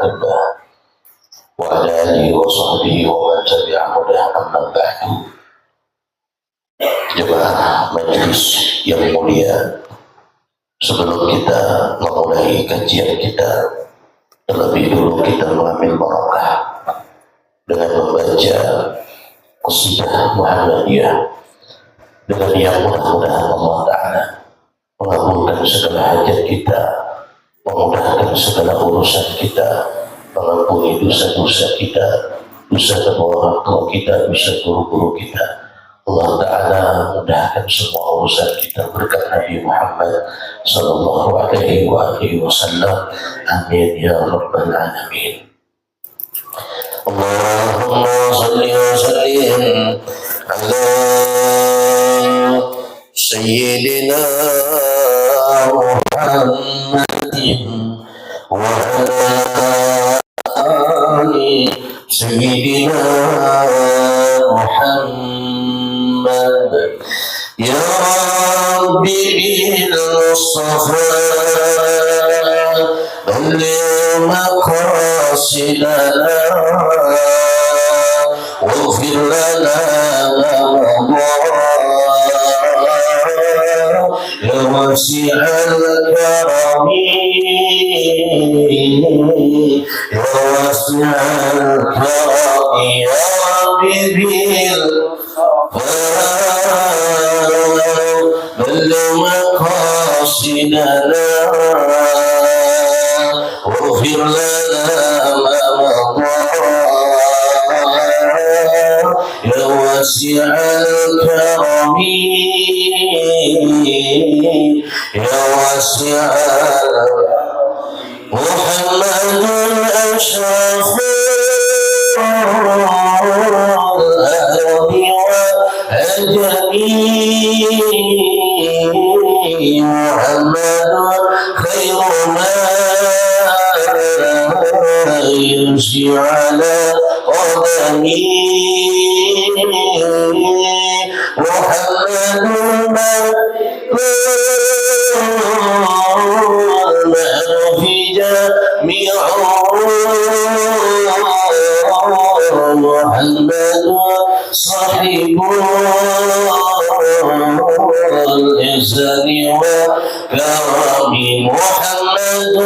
الله وعلى آله وصحبه ومن تبعهم أما بعد. Jemaah majelis yang mulia, sebelum kita memulai kajian kita, terlebih dulu kita mengambil barakah dengan membaca qasidah Muhammadiyah, dengan yang mudah-mudahan Allah Ta'ala mengabulkan segala hajat kita, memudahkan segala urusan kita, mengampuni dosa-dosa kita, dosa kedua orang tua kita, dosa guru-guru kita. Allah Ta'ala mudahkan semua urusan kita berkat Nabi Muhammad sallallahu alaihi wasallam. Amin ya rabbal alamin. Allahumma salli wa sallim ala sayyidina Muhammadin wa ala ali sayyidina Muhammad. Ya Rabbi bil Mustafa balligh maqasidana waghfir lana ma ya wasi'al karami ya wasi'al karami ya Rabbi bil بلغ مقاصدنا واغفر لنا ما مضى يا واسع الكرم يا واسع محمد أشرف محمد خير ما يمشي على قدمي محمد ما في جميع محمد صاحب الإحسان والكرم محمد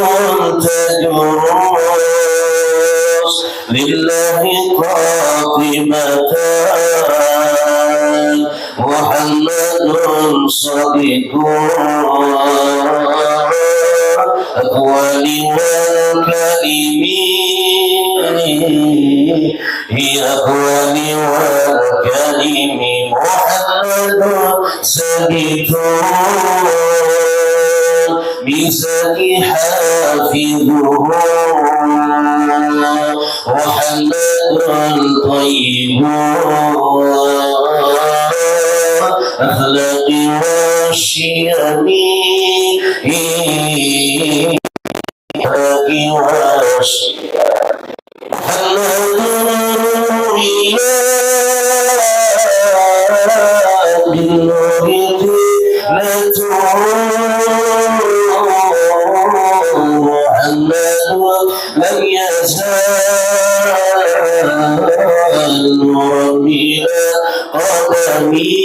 تجرس لله قاطبتان محمد صديق الأقوال والكلم هي أقوال والكلم محمد سبيت بسك حافظه محمد طيب أخلاق والشيم لم يزال مربينا قدمي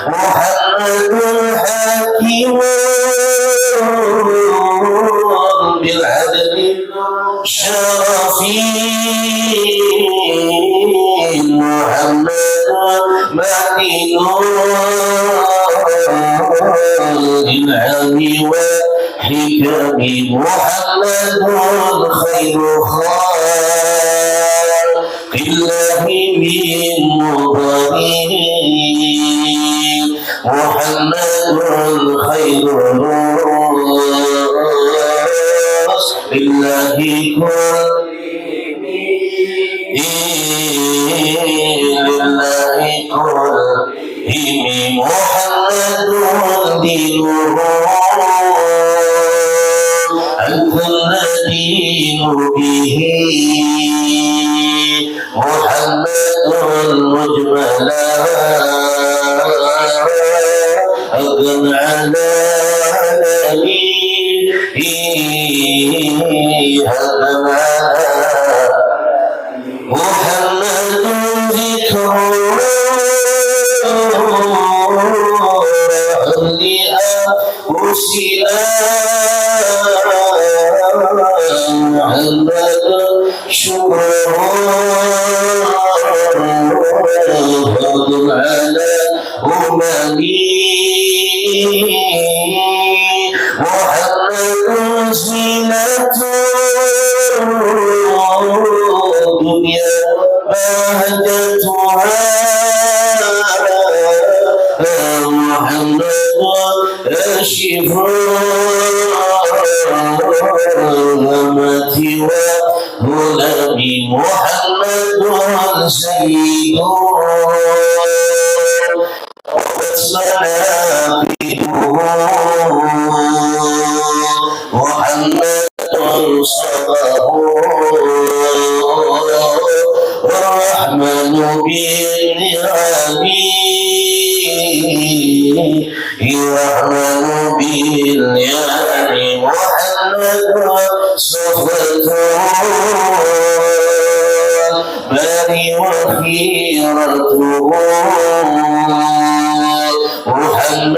محمد حكيم بالعدل شرفي محمد مدين العلم حكم محمد خير خلق الله من مضرين محمد خير راس الله لله كل محمد دينه أنت الذين به محمد مجملا أغنى على نبيه هدنا محمد ذكره أرسل محمد شكره فضل على محمد زينة الدنيا بهجتها محمد شفاء أمتي وهدى محمد سيد محمد صباه الرحمن بالنعم يعمل بالنعم محمد صفته باري وخيرته محمد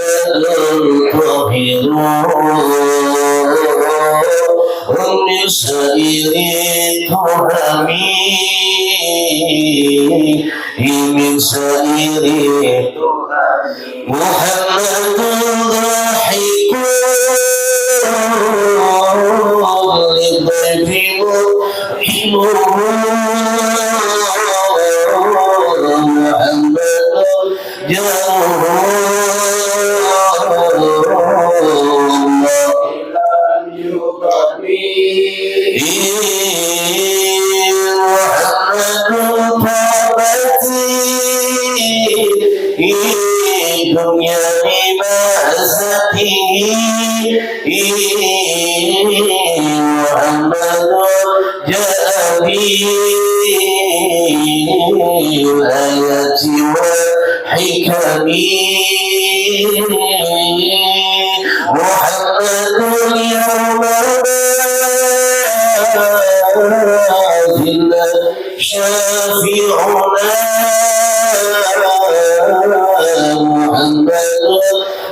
طاهر من سائر التهم من سائر محمد ضاحك للضيف محمد جاره الدنيا بمأزته محمد جاء بالآيات والحكم محمد اليوم باذل شافعنا محمد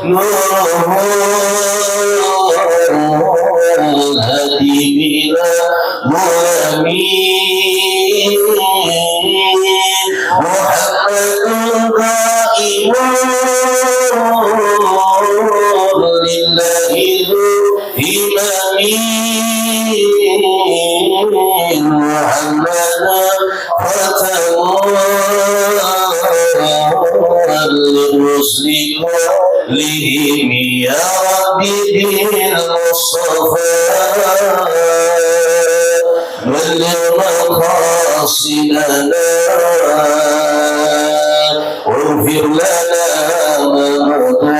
نوره الهدي بلا ظلم محمد قائم لله ذو همم محمد ختم للرسل كلهم يا ربي بالمصطفى بلغ مقاصدنا واغفر لنا ما مضى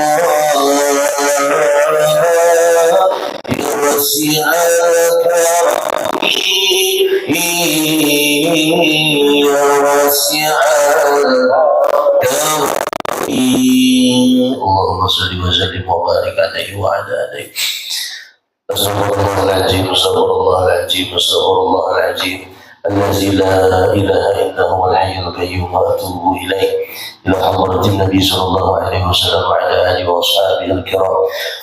يا واسع الكرم يا واسع الكرم اللهم صل وسلم وبارك عليه وعلى اله استغفر الله العظيم استغفر الله العظيم استغفر الله العظيم الذي لا اله الا هو الحي القيوم واتوب اليه الى حضره النبي صلى الله عليه وسلم وعلى اله واصحابه الكرام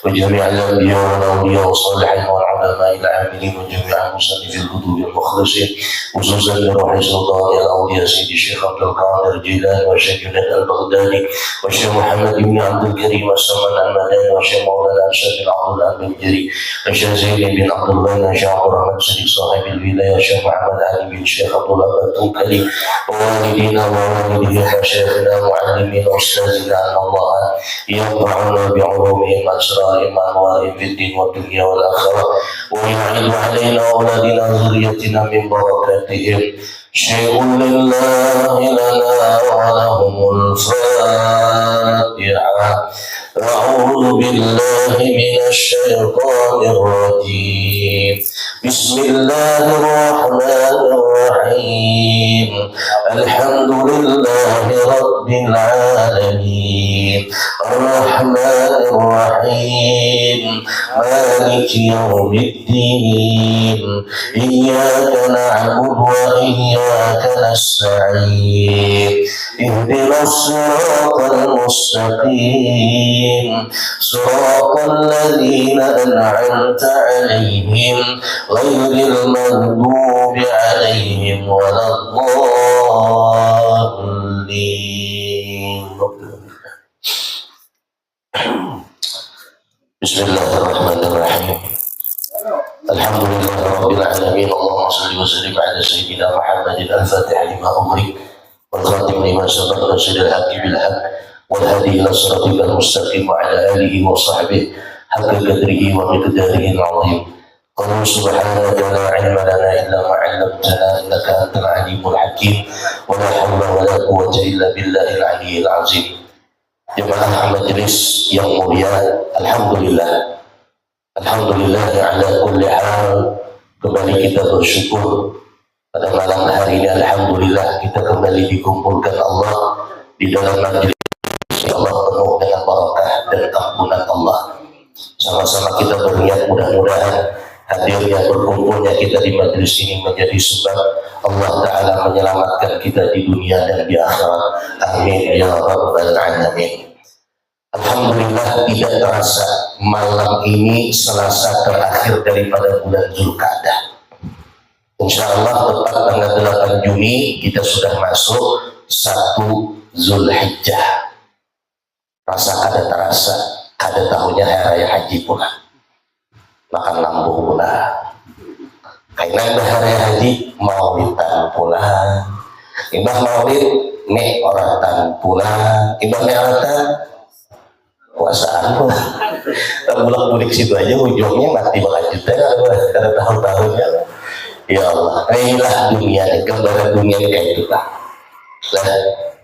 وجميع الانبياء والاولياء والصالحين والعلماء العاملين وجميع المصنفين الهدوء المخلصين خصوصا لروح سلطان الاولياء سيد الشيخ عبد القادر الجيلاني والشيخ جنيد البغدادي والشيخ محمد بن عبد الكريم السمن المدني والشيخ مولانا الشيخ عبد الله البجري والشيخ زيد بن عبد الله الشيخ عبد الرحمن صديق صاحب الولايه الشيخ محمد علي بن الشيخ عبد الله التوكلي ووالدينا ووالديهم وشيخنا معلمين واستاذنا ان الله ينفعنا بعلومهم اسرارهم انوارهم في الدين والدنيا والاخره ويعيد علينا واولادنا وذريتنا من بركاتهم شيء لله لنا ولهم الفاتحه أعوذ بالله من الشيطان الرجيم بسم الله الرحمن الرحيم الحمد لله رب العالمين Ar-Rahmanir Rahim, Maliki Yawmiddin, Iyyaka na'budu wa iyyaka nasta'in, Ihdinas siratal mustaqim, siratal ladzina an'amta 'alaihim ghairil maghdubi 'alaihim waladdallin. Bismillahirrahmanirrahim. Alhamdulillah rabbil alamin. Allahumma shalli wa sallim ala sayyidina Muhammadin al-fatih lima ughliq wal khatim lima sabaq nasil al-haqqi bil haqq wal hadi ila siratal mustaqim wa ala alihi wa sahbihi haqqa qadrihi wa miqdarihi al-'azim. Qul subhanaka la 'ilma lana illa ma 'allamtana innaka antal 'alimul hakim wa la hawla wa la quwwata illa billahil 'aliyyil 'azim. Jemaah majelis yang mulia, alhamdulillah ala kulli hal, kembali kita bersyukur pada malam hari ini. Alhamdulillah kita kembali dikumpulkan Allah di dalam majelis Allah penuh dengan barakah dan ampunan Allah. Sama-sama kita berniat mudah-mudahan hadirnya berkumpulnya kita di majelis ini menjadi sebab Allah Ta'ala menyelamatkan kita di dunia dan di akhirat. Amin ya rabbal alamin. Alhamdulillah tidak terasa malam ini Selasa terakhir daripada bulan Zulqa'dah. Insya Allah tepat tanggal 8 Juni kita sudah masuk 1 Zulhijjah. Rasa kada terasa, kada tahunya hari raya haji pula. Makan lambu pula. Karena ada hari raya haji maulidan pula. Imbah maulid nek oratan pula. Imbah nek oratan puasaan pula. Bulak-bulik situ aja ujungnya mati berlanjutnya karena tahun-tahunnya. Ya Allah, inilah dunia, gambaran dunia kayak itu lah. Nah,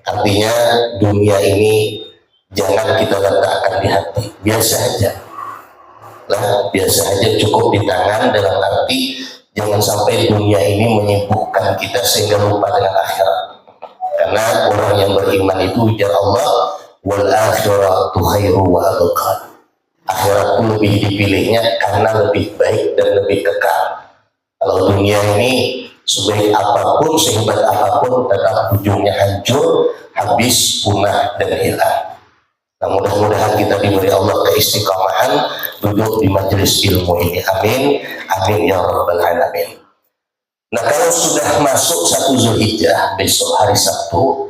artinya dunia ini jangan kita letakkan di hati, biasa aja. Nah, biasa aja, cukup di tangan, dalam arti jangan sampai dunia ini menyibukkan kita sehingga lupa dengan akhirat. Karena orang yang beriman itu ujar Allah, wal akhiratu khairu wa abqa. Akhirat pun lebih dipilihnya karena lebih baik dan lebih kekal. Kalau dunia ini sebaik apapun, sehebat apapun, tetap ujungnya hancur, habis, punah, dan hilang. Nah, mudah-mudahan kita diberi Allah keistiqomahan duduk di majelis ilmu ini. Amin. Amin ya rabbal alamin. Nah, kalau sudah masuk 1 Zulhijjah, besok hari Sabtu,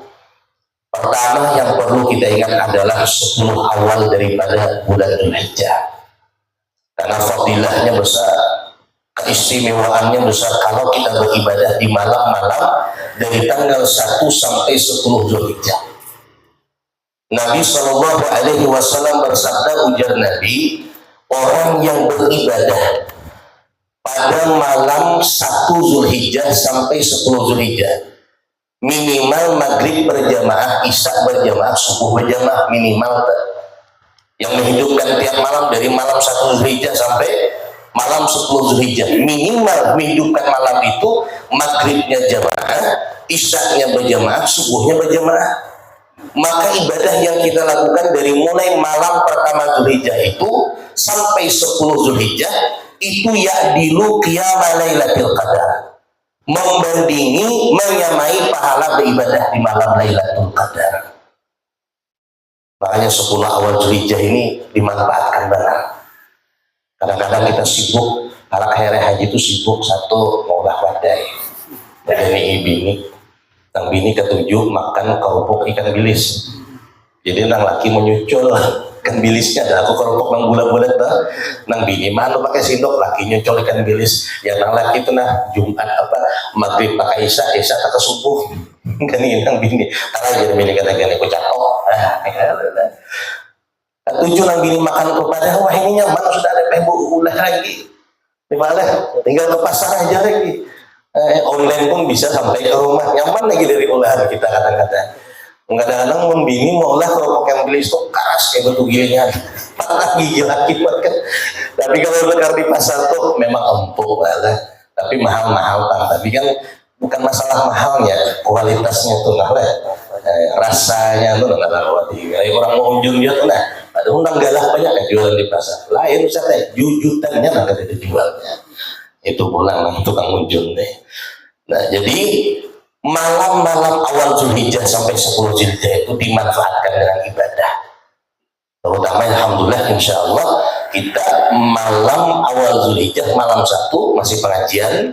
pertama yang perlu kita ingat adalah 10 awal daripada bulan Zulhijjah. Karena fadilahnya besar, keistimewaannya besar kalau kita beribadah di malam-malam dari tanggal 1 sampai 10 Zulhijjah. Nabi Shallallahu Alaihi Wasallam bersabda, ujar Nabi, orang yang beribadah pada malam 1 Zulhijjah sampai 10 Zulhijjah, minimal maghrib berjamaah, isya berjamaah, subuh berjamaah, minimal yang menghidupkan tiap malam dari malam 1 Zulhijjah sampai malam 10 Zulhijjah, minimal menghidupkan malam itu maghribnya jamaah, isyanya berjamaah, subuhnya berjamaah. Maka ibadah yang kita lakukan dari mulai malam pertama Zulhijjah itu sampai 10 Zulhijjah itu ya'dilu qiyama lailatul qadar, membandingi, menyamai pahala beribadah di malam Lailatul Qadar. Makanya 10 awal Zulhijjah ini dimanfaatkan benar. Kadang-kadang kita sibuk, para hari haji itu sibuk, satu maulah wadai, dari bini, nang bini ketujuh makan kerupuk ikan bilis. Jadi nang laki menyucul ikan bilisnya, ada aku kerupuk nang bulat-bulat nang bini mana pakai sendok, laki nyucul ikan bilis. Ya nang laki itu nah Jumat apa maghrib pakai isya tak ke subuh kan ini nang bini. Karena jadi bini kata-kata aku catok. Tujuh nang bini makan kepada wah ini nyaman sudah ada pembu ulah lagi. Di mana? Tinggal ke pasar aja lagi. Online pun bisa sampai ke rumah, nyaman lagi dari olahan kita kata-kata. Kadang-kadang membini mau lah kerupuk yang beli stok keras kayak batu gilingan, patah gigi lagi kan. Tapi kalau bekar di pasar tuh memang empuk lah, tapi mahal-mahal kan. Tapi kan bukan masalah mahalnya, kualitasnya tuh lah. rasanya tuh nggak tarawati. Kayak orang mau unjung dia tuh ada undang galah banyak kan jualan di pasar. Lain Ustaz jujutannya nggak ada dijualnya. Itu pulang tukang unjung deh. Nah jadi malam-malam awal Zulhijjah sampai 10 Zulhijjah itu dimanfaatkan dengan ibadah. Terutama alhamdulillah insya Allah kita malam awal Zulhijjah malam 1 masih pengajian,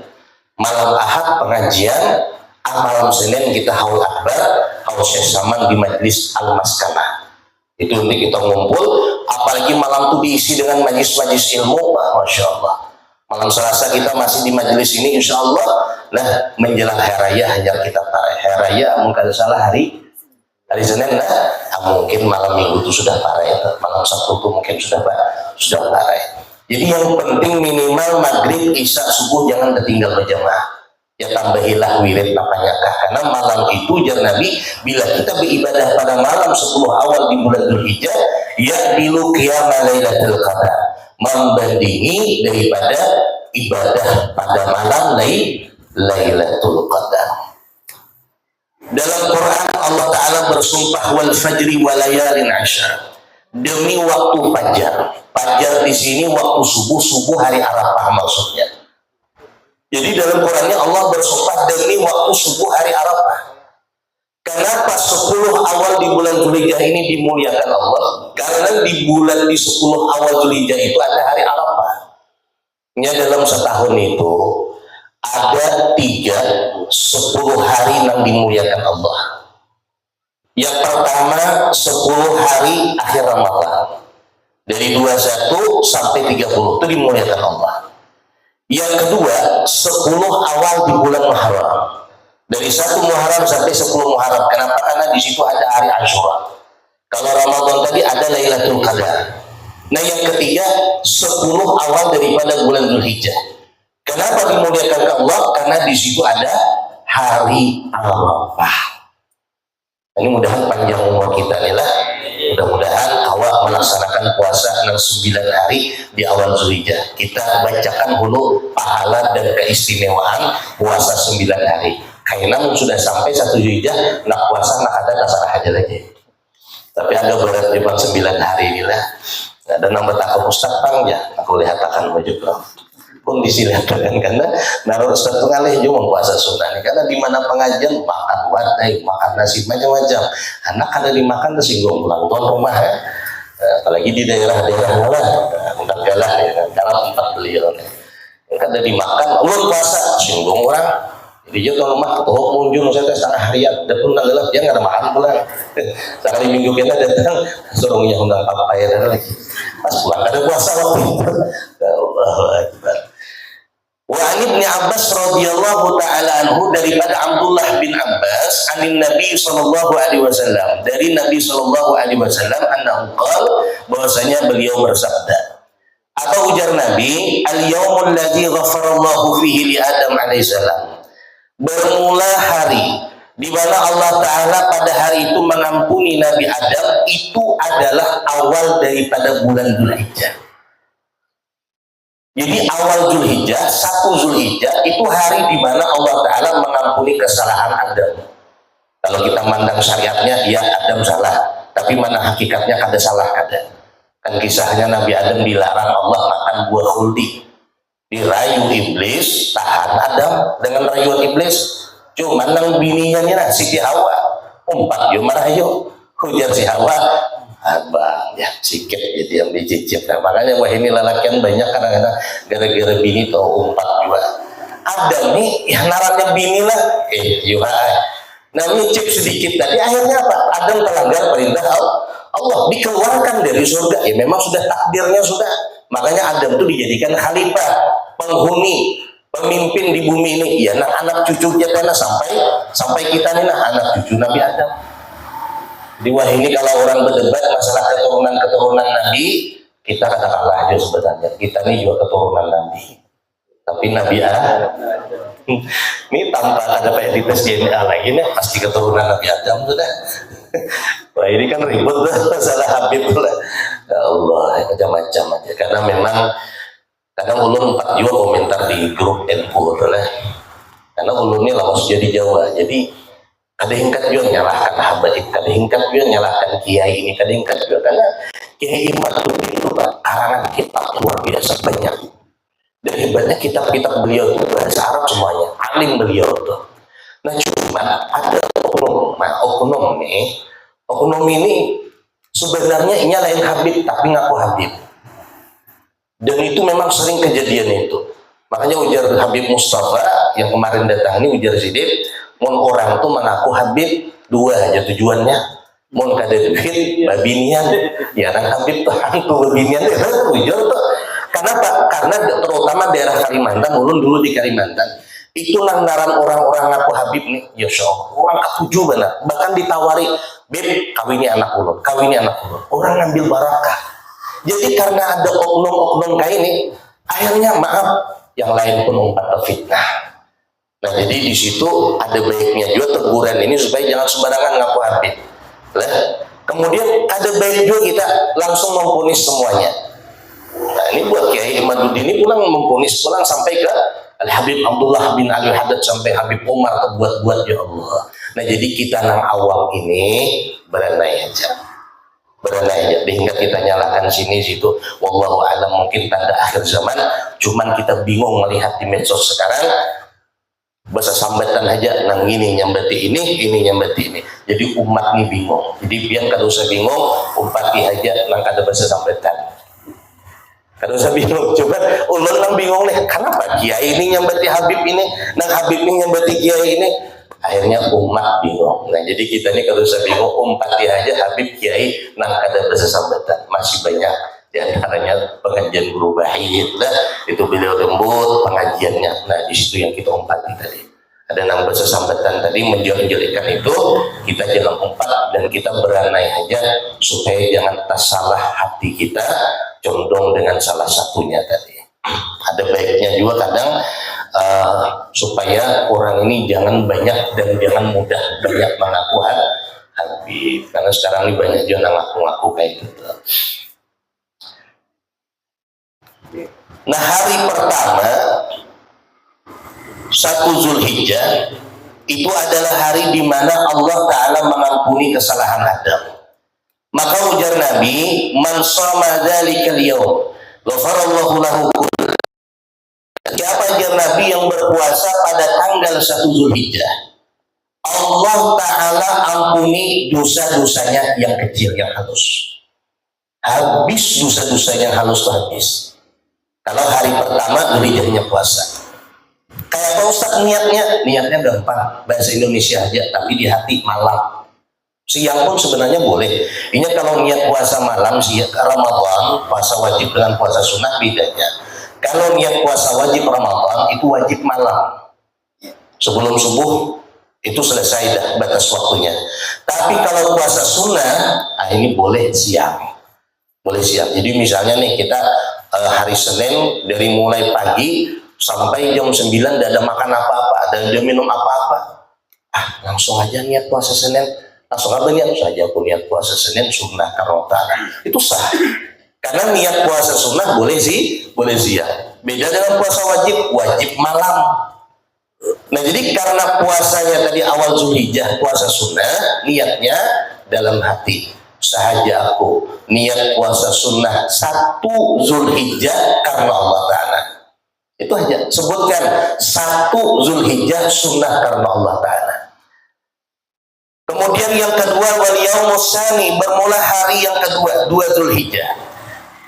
malam Ahad pengajian, malam Senin kita haul akbar, haul Syekh Saman di majlis Al-Maskanah. Itu nanti kita ngumpul, apalagi malam itu diisi dengan majlis-majlis ilmu, Masya Allah. Malam Selasa kita masih di majlis ini insya Allah. Nah menjelang hari raya hanya kita tarik hari raya mungkin salah hari Senin mungkin malam Minggu itu sudah tarik, malam Sabtu itu mungkin sudah tarik. Jadi yang penting minimal maghrib, isya, subuh jangan tertinggal berjamaah. Ya tambahilah wirid napanyakah, karena malam itu jar Nabi bila kita beribadah pada malam 10 awal di bulan Dzulhijjah ya dilu qiyamah lailatul qadar, membandingi daripada ibadah pada malam lailatul qadar. Dalam Quran Allah Ta'ala bersumpah wal fajri wa layalin ashar, demi waktu fajar. Fajar di sini waktu subuh hari Arafah maksudnya. Jadi dalam Qurannya Allah bersumpah demi waktu subuh hari Arafah. Kenapa 10 awal di bulan Dzulhijjah ini dimuliakan Allah? Karena di 10 awal Dzulhijjah itu ada hari Arafah. Ini dalam setahun itu ada 10 hari yang dimuliakan Allah. Yang pertama 10 hari akhir Ramadan. Dari 21 sampai 30 itu dimuliakan Allah. Yang kedua 10 awal di bulan Muharram. Dari 1 Muharram sampai 10 Muharram. Kenapa? Karena di situ ada hari Asyura. Kalau Ramadan tadi ada Lailatul Qadar. Nah yang ketiga 10 awal daripada bulan Dzulhijjah. Kenapa dimuliakan ke Allah? Karena di situ ada hari Arafah. Ini mudahan panjang umur kita nih lah. Mudah-mudahan awak melaksanakan puasa 9 hari di awal Dzulhijjah. Kita bacakan dulu pahala dan keistimewaan puasa 9 hari. Karena sudah sampai 1 Dzulhijjah, nak puasa nak ada dasar aja lagi. Tapi agak berat cuma 9 hari ini lah. Ada nama takut Ustaz Pang ya, aku lihat akan juga. Pun disilakan karena naruh Ustaz ngalih juga puasa sunnah karena di mana pengajian makan wadai, makan nasi macam-macam. Anak ada dimakan tersinggung pulang tuan rumah ya. Apalagi di daerah-daerah lah, undang galah ya, karena tempat beliau. Ada dimakan, ulun puasa singgung orang. Jadi dia tuan rumah ketua munjung saya setengah harian, dah pun nggak gelap, dia nggak ada makan pulang. Sekali minggu kita datang, suruhnya undang apa ya dan lagi. Pas pulang ada puasa waktu itu. Allahu Akbar. Wa Ibnu Abbas radhiyallahu taala anhu daripada Abdullah bin Abbas anin Nabi sallallahu alaihi wasallam dari Nabi sallallahu alaihi wasallam annahu qala bahwasanya beliau bersabda atau ujar Nabi al-yaumul ladzi ghafarallahu fihi li Adam alaihi salam, bermula hari di mana Allah taala pada hari itu mengampuni Nabi Adam itu adalah awal daripada bulan Dzulhijjah. Jadi awal Dzulhijjah, 1 Dzulhijjah itu hari di mana Allah Ta'ala mengampuni kesalahan Adam. Kalau kita mandang syariatnya, ya Adam salah. Tapi mana hakikatnya kada salah ada. Kan kisahnya Nabi Adam dilarang Allah makan buah khuldi. Dirayu iblis, tahan Adam dengan rayuan iblis. Cuma nang bininya nih Siti Hawa. Umpat yo marah yo. Hujar si Hawa. Abang ya sikit gitu yang dicicip. Nah, makanya wah ini lelakian banyak kadang-kadang gara-gara bini tau umpat juga. Ada nih yang naranya bini lah juga. Nah nyicip sedikit tadi akhirnya apa? Adam melanggar perintah Allah, dikeluarkan dari surga. Ya memang sudah takdirnya sudah. Makanya Adam itu dijadikan khalifah, penghuni, pemimpin di bumi ini. Ya anak cucunya karena sampai kita nih anak cucu Nabi Adam. Di wah ini kalau orang berdebat masalah keturunan Nabi, kita kata kalah aja sebenarnya. Kita ini juga keturunan Nabi. Tapi Nabi ini tanpa ada kayak dites DNA lagi nih, pasti keturunan Nabi Adam sudah. Wah ini kan ribut lah masalah Habib lah. Ya Allah, macam-macam aja. Karena memang kadang ulun 4 juga komentar di grup NU lah. Karena ulun ini lawas jadi Jawa, jadi kadang-kadang juga nyalahkan habaib, kadang-kadang juga nyalahkan kiai ini, kadang-kadang juga karena Kiai Imaduddin itu karangan kitab luar biasa banyak. Dan hebatnya kitab-kitab beliau itu bahasa Arab semuanya, alim beliau tuh. Nah cuma ada oknum, oknum ini sebenarnya ini lain Habib tapi ngaku Habib. Dan itu memang sering kejadian itu. Makanya ujar Habib Mustafa yang kemarin datang ini ujar Sidip, mun orang tuh mengaku Habib dua aja tujuannya. Mun kada duit babinian, ya nang Habib tuh hantu babinian itu ujar tuh. Kenapa? Karena terutama daerah Kalimantan, ulun dulu di Kalimantan, itu lantaran orang-orang ngaku Habib nih, ya Allah, orang ketujuh benar. Bahkan ditawari, Beb, kawini anak ulun, kawini anak ulun. Orang ngambil barakah. Jadi karena ada oknum-oknum kayak ini, akhirnya maaf, yang lain pun umpat fitnah. Nah jadi di situ ada baiknya juga teguran ini supaya jangan sembarangan ngaku Habib. Nah, kemudian ada baik juga kita langsung memponis semuanya. Nah ini buat Kiai Imaduddin ini pulang memponis, pulang sampai ke Al Habib Abdullah bin Ali Haddad sampai Habib Umar buat ya Allah. Nah jadi kita nang awam ini beranai aja, hingga kita nyalakan sini situ. Wallahu a'lam, mungkin tanda akhir zaman. Cuman kita bingung melihat di medsos sekarang bahasa sambatan aja nang ini nyambati ini nyambati ini. Jadi umat nih bingung. Jadi biar kada usah bingung, umpati aja nang ada bahasa sambatan. Kada usah bingung. Coba ulun nang bingung nih, kenapa kiai ini nyambati Habib ini, nang Habib ini nyambati kiai ini? Akhirnya umat bingung. Nah jadi kita ini kada usah bingung, umpati aja Habib kiai nang kada bahasa sambatan. Masih banyak. Di antaranya pengajian guru bahid lah, itu beliau lembut pengajiannya. Nah di situ yang kita umpati tadi. Ada nang bahasa sambatan tadi menjelek-jelekan itu, kita jangan umpat dan kita beranai aja supaya jangan tersalah hati kita condong dengan salah satunya tadi. Ada baiknya juga kadang supaya orang ini jangan banyak dan jangan mudah banyak mengaku Habib, karena sekarang ini banyak juga ngaku-ngaku kayak gitu. Nah hari pertama 1 Zulhijjah itu adalah hari di mana Allah Ta'ala mengampuni kesalahan Adam. Maka ujar Nabi, man shoma dzalikal yaum ghafarallahu lahu kull. Siapa ujar Nabi yang berpuasa pada tanggal 1 Zulhijjah, Allah Ta'ala ampuni dosa-dosanya yang kecil, yang halus. Habis dosa-dosa yang halus itu habis. Kalau hari pertama Zulhijjahnya puasa. Kayak Pak Ustaz niatnya gampang, bahasa Indonesia aja, tapi di hati malam. Siang pun sebenarnya boleh. Ini kalau niat puasa malam, Ramadan, puasa wajib dengan puasa sunnah bedanya. Kalau niat puasa wajib Ramadan, itu wajib malam. Sebelum subuh, itu selesai dah batas waktunya. Tapi kalau puasa sunnah, ini boleh siang. Boleh siang. Jadi misalnya nih kita hari Senin dari mulai pagi sampai jam 9 tidak ada makan apa-apa, ada minum apa-apa. Langsung aja niat puasa Senin. Langsung apa niat saja aku niat puasa Senin sunnah karena itu sah. Karena niat puasa sunnah boleh siang. Beda dengan puasa wajib malam. Nah jadi karena puasanya tadi awal Zulhijjah puasa sunnah, niatnya dalam hati. Sahaja aku niat puasa sunnah 1 Zulhijjah karena Allah Ta'ala. Itu aja, sebutkan 1 Zulhijjah sunnah karena Allah Ta'ala. Kemudian yang kedua, wal yaumus tsani, bermula hari yang kedua 2 Zulhijjah.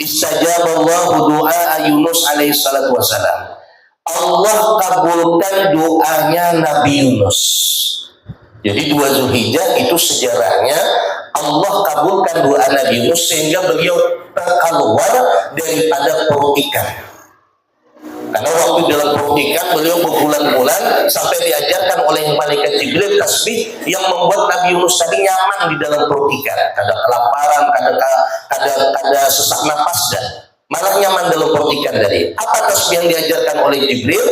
Istajaballahu du'a Yunus alaihi salatu wassalam. Allah kabulkan doanya Nabi Yunus. Jadi 2 Zulhijjah itu sejarahnya Allah kabulkan doa Nabi Yunus sehingga beliau keluar daripada perut ikan. Karena waktu dalam perut ikan beliau berbulan-bulan sampai diajarkan oleh malaikat Jibril tasbih yang membuat Nabi Yunus tadi nyaman di dalam perut ikan. Kada kelaparan, kada sesak napas dan malah nyaman dalam perut ikan dari. Apa tasbih yang diajarkan oleh Jibril?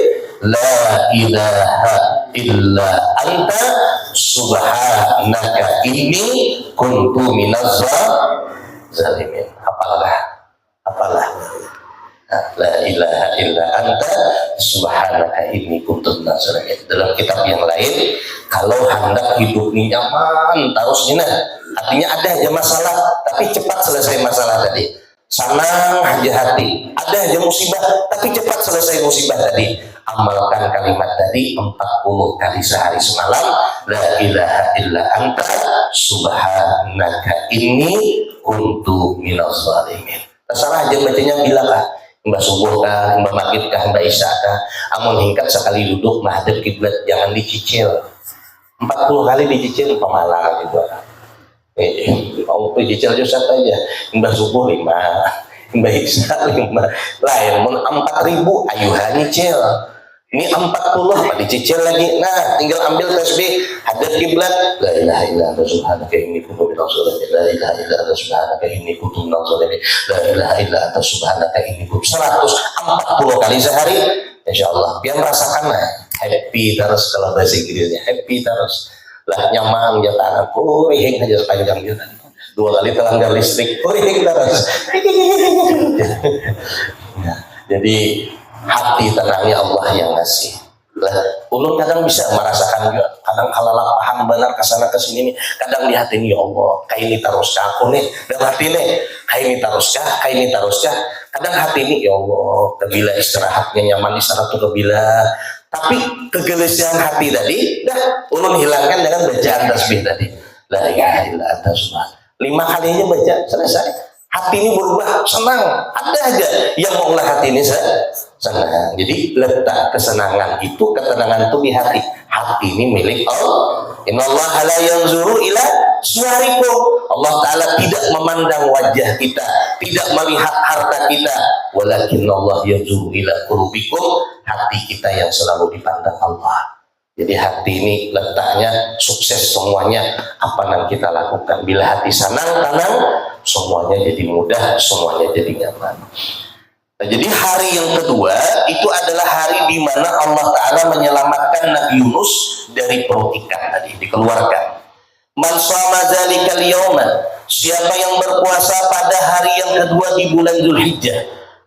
La ilaha illa anta subhanaka inni kuntu minaz zalimin. Apalah. La ilaha illa anta subhanaka inni kuntu minaz zalimin. Dalam kitab yang lain, kalau hendak hidup ini nyaman terus ini, artinya ada aja masalah tapi cepat selesai masalah tadi. Senang aja hati, ada aja musibah tapi cepat selesai musibah tadi. Amalkan kalimat tadi 40 kali sehari semalam. La ilaha illa anta subhanaka inni kuntu minaz zalimin. Terserah aja bacanya bila kah, mbak subuh kah, mbak maghrib kah, mbak isya kah. Amun hingkat sekali duduk menghadap kiblat jangan dicicil. 40 kali dicicil pemalang gitu. Mau dicicil aja satu aja. Mbak subuh 5, mbak isya 5. Lain mun 4.000 ayuhan nyicil. Ini 40 apa dicicil lagi. Nah, tinggal ambil tasbih, hadap kiblat, la ilaha illa anta subhanaka inni kuntu minaz zalimin. La ilaha illa anta subhanaka inni kuntu minaz zalimin. La ilaha illa anta subhanaka inni kuntu 140 kali sehari. Insyaallah biar merasakan happy terus, kalau bahasa Inggrisnya happy terus. Lah nyaman ya tangan, kuring aja sepanjang jalan. 2 kali terlanggar listrik, kuring terus. Nah, jadi hati tenangnya Allah yang ngasih. Lah, ulun kadang bisa merasakan juga. Kadang kalau paham benar kesana kesini nih, kadang di hati ini ya Allah, kayak ini terus aku nih, dalam hati nih, kayak ini terus kayak ini terus Kadang hati ini ya Allah, kebila istirahatnya nyaman istirahat tuh kebila. Tapi kegelisahan hati tadi, dah ulun hilangkan dengan bacaan tasbih tadi. La ilaha illa anta subhanaka. 5 kali aja baca selesai. Hati ini berubah, senang. Ada aja yang maulah hati ini senang. Jadi letak kesenangan itu, ketenangan itu di hati. Hati ini milik Allah. Innallaha la yanzuru ila suwarikum. Allah Ta'ala tidak memandang wajah kita, tidak melihat harta kita. Walakinallah yanzuru ila qulubikum. Hati kita yang selalu dipandang Allah. Jadi hati ini letaknya sukses semuanya apa yang kita lakukan. Bila hati tenang, semuanya jadi mudah, semuanya jadi nyaman. Nah, jadi hari yang kedua itu adalah hari di mana Allah Ta'ala menyelamatkan Nabi Yunus dari perut ikan tadi, dikeluarkan. Man shoma dzalikal yauma, siapa yang berpuasa pada hari yang kedua di bulan Dzulhijjah,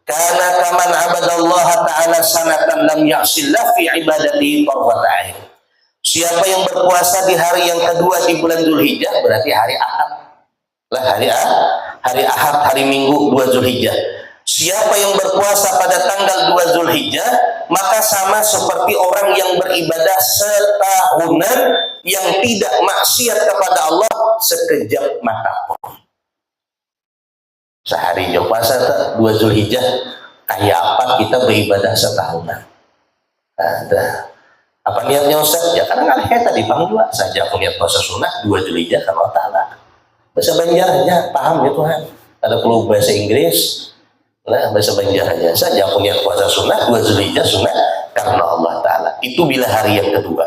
karena kaman abadallaha ta'ala sanatan lam ya'sillah fi ibadatihi tarfata ain. Siapa yang berpuasa di hari yang kedua di bulan Dzulhijjah, berarti hari Ahad. Lah hari Ahad, hari Minggu 2 Dzulhijjah. Siapa yang berpuasa pada tanggal 2 Dzulhijjah, maka sama seperti orang yang beribadah setahunan yang tidak maksiat kepada Allah sekejap mata pun. Sehari jo puasa 2 Dzulhijjah, kayak apa kita beribadah setahunan. Ada apa niatnya Ustaz? Ya karena ngalih tadi paham juga saja aku niat puasa sunnah 2 Dzulhijjah karena Allah Ta'ala. Bahasa Banjarnya paham ya Tuhan. Ada perlu bahasa Inggris. Nah, bahasa Banjarnya saja aku niat puasa sunnah 2 Dzulhijjah sunnah karena Allah Ta'ala. Itu bila hari yang kedua.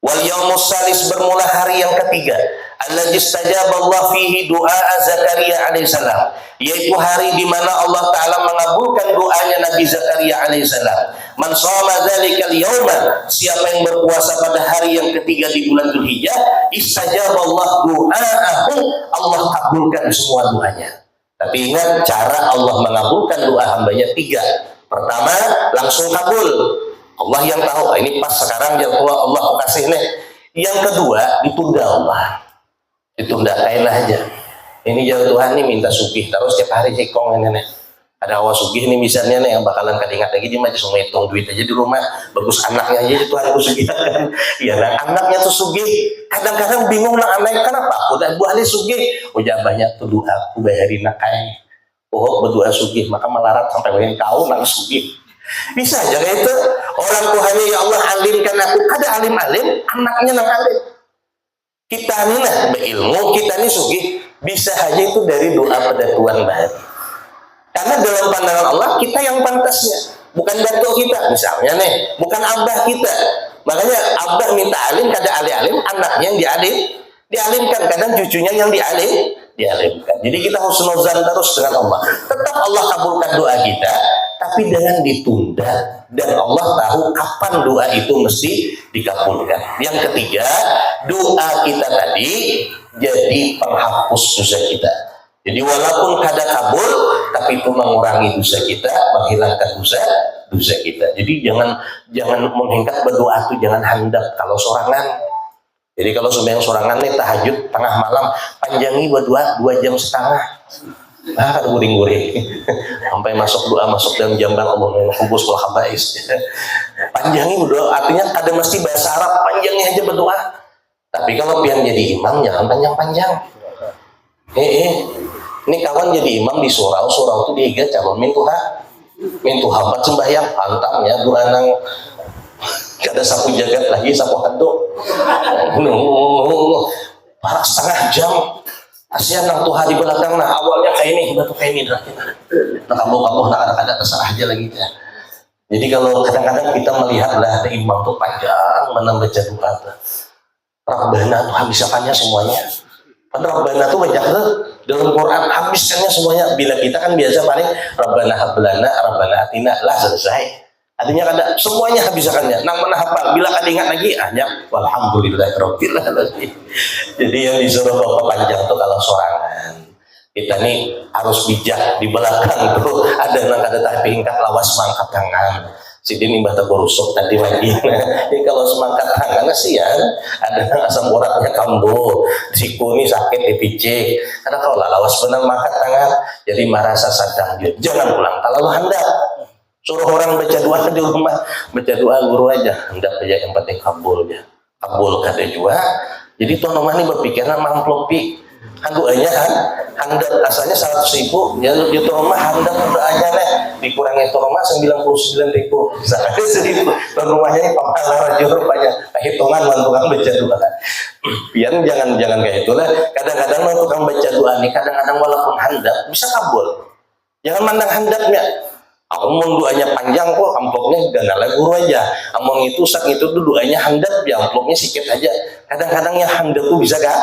Wal yaumus salis, bermula hari yang ketiga. Allazi istajaba Allah fihi du'a Zakaria alaihissalam, yaitu hari di mana Allah Ta'ala mengabulkan doanya Nabi Zakaria alaihissalam. Man shoma dzalikal yauma, siapa yang berpuasa pada hari yang ketiga di bulan Dzulhijjah, istajaba Allah du'aahu, Allah kabulkan semua doanya. Tapi ingat, cara Allah mengabulkan doa hambanya 3. Pertama, langsung kabul. Allah yang tahu, ini pas sekarang yang Allah kasih nih. Yang kedua, ditunda Allah. Ditunda kain aja. Ini jauh Tuhan nih minta sugih terus tiap hari cikong ini nih. Ada awas sugih nih misalnya nih yang bakalan kadingat lagi dia mah cuma hitung duit aja di rumah. Bagus anaknya aja Tuhan ku sugih kan. Iya nah, anaknya tuh sugih. Kadang-kadang bingung lah anaknya kenapa? Udah buah sugih. Udah banyak tuh doa aku bayarin nakai. Oh berdoa sugih maka melarat sampai pengen kau nang sugih. Bisa aja itu orang Tuhannya ya Allah alimkan aku. Ada alim-alim anaknya nang alim. Kita ini nah berilmu, kita ini sugih bisa aja itu dari doa pada Tuhan bahari. Karena dalam pandangan Allah kita yang pantasnya, bukan datuk kita misalnya nih, bukan abah kita. Makanya abah minta alim, kada alim, anaknya yang dialimkan, kadang cucunya yang dialimkan. Jadi kita husnuzan terus dengan Allah. Tetap Allah kabulkan doa kita, tapi dengan ditunda. Dan Allah tahu kapan doa itu mesti dikabulkan. Yang ketiga, doa kita tadi jadi penghapus dosa kita. Jadi walaupun kada kabul, tapi itu mengurangi dosa kita, menghilangkan dosa kita. Jadi jangan menghingkat berdoa itu jangan handap kalau sorangan. Jadi kalau sembahyang sorangan nih tahajud tengah malam panjangi berdoa 2,5 jam. Guring-guring sampai masuk doa masuk dalam jambang Allah hubus wal khabais. Panjangi berdoa artinya kada mesti bahasa Arab, panjangnya aja berdoa. Tapi kalau pian jadi imam jangan panjang-panjang. Ini kawan jadi imam di surau itu diiga calon mintu habat sembahyang pantang ya doa nang kada sapu jagat lagi sapu hado. Parah setengah jam. Asian nang tuha di belakang nah awalnya kayak ini batu kayak ini nah kamu ada terserah aja lagi ya. Jadi kalau kadang-kadang kita melihat lah ada imam tuh panjang menambah doa Rabbana tuh habiskannya semuanya. Padahal Rabbana tuh banyak tuh dalam Quran habiskannya semuanya. Bila kita kan biasa paling Rabbana hablana Rabbana atina lah selesai. Artinya kada semuanya habiskannya. Nang mana hafal bila kada ingat lagi hanya walhamdulillahirabbil alamin. Jadi yang disuruh bapak panjang tuh kalau sorangan. Kita nih harus bijak di belakang tuh ada nang kada tapi ingkat lawas mangkat tangan. Sidin imbah tegurusuk tadi lagi. Jadi kalau semangkat tangan sih ya ada nang asam uratnya kambuh, siku nih sakit dipicik. Karena kalau lawas benar mangkat tangan jadi merasa sadang jangan pulang kalau handap. Suruh orang baca doa di rumah, baca doa guru aja, hendak aja yang penting kabulnya. Kabul kata juga. Jadi tuan rumah ini berpikirnya mangklopi. Kan doanya kan, hendak asalnya 100.000, ya tuan rumah hendak doanya nih dikurangi tuan rumah 99.000. Misalkan 1.000, tuan rumahnya ini pamalah raja rupanya. Hitungan tukang baca doa. Biar jangan kayak itulah. Kadang-kadang tukang baca doa nih, kadang-kadang walaupun hendak bisa kabul. Jangan mandang hendaknya. Among doanya panjang kok, amplopnya ganalah guru aja. Among itu sak itu tuh doanya handap, ya amplopnya sedikit aja. Kadang-kadang yang handap tuh bisa gak?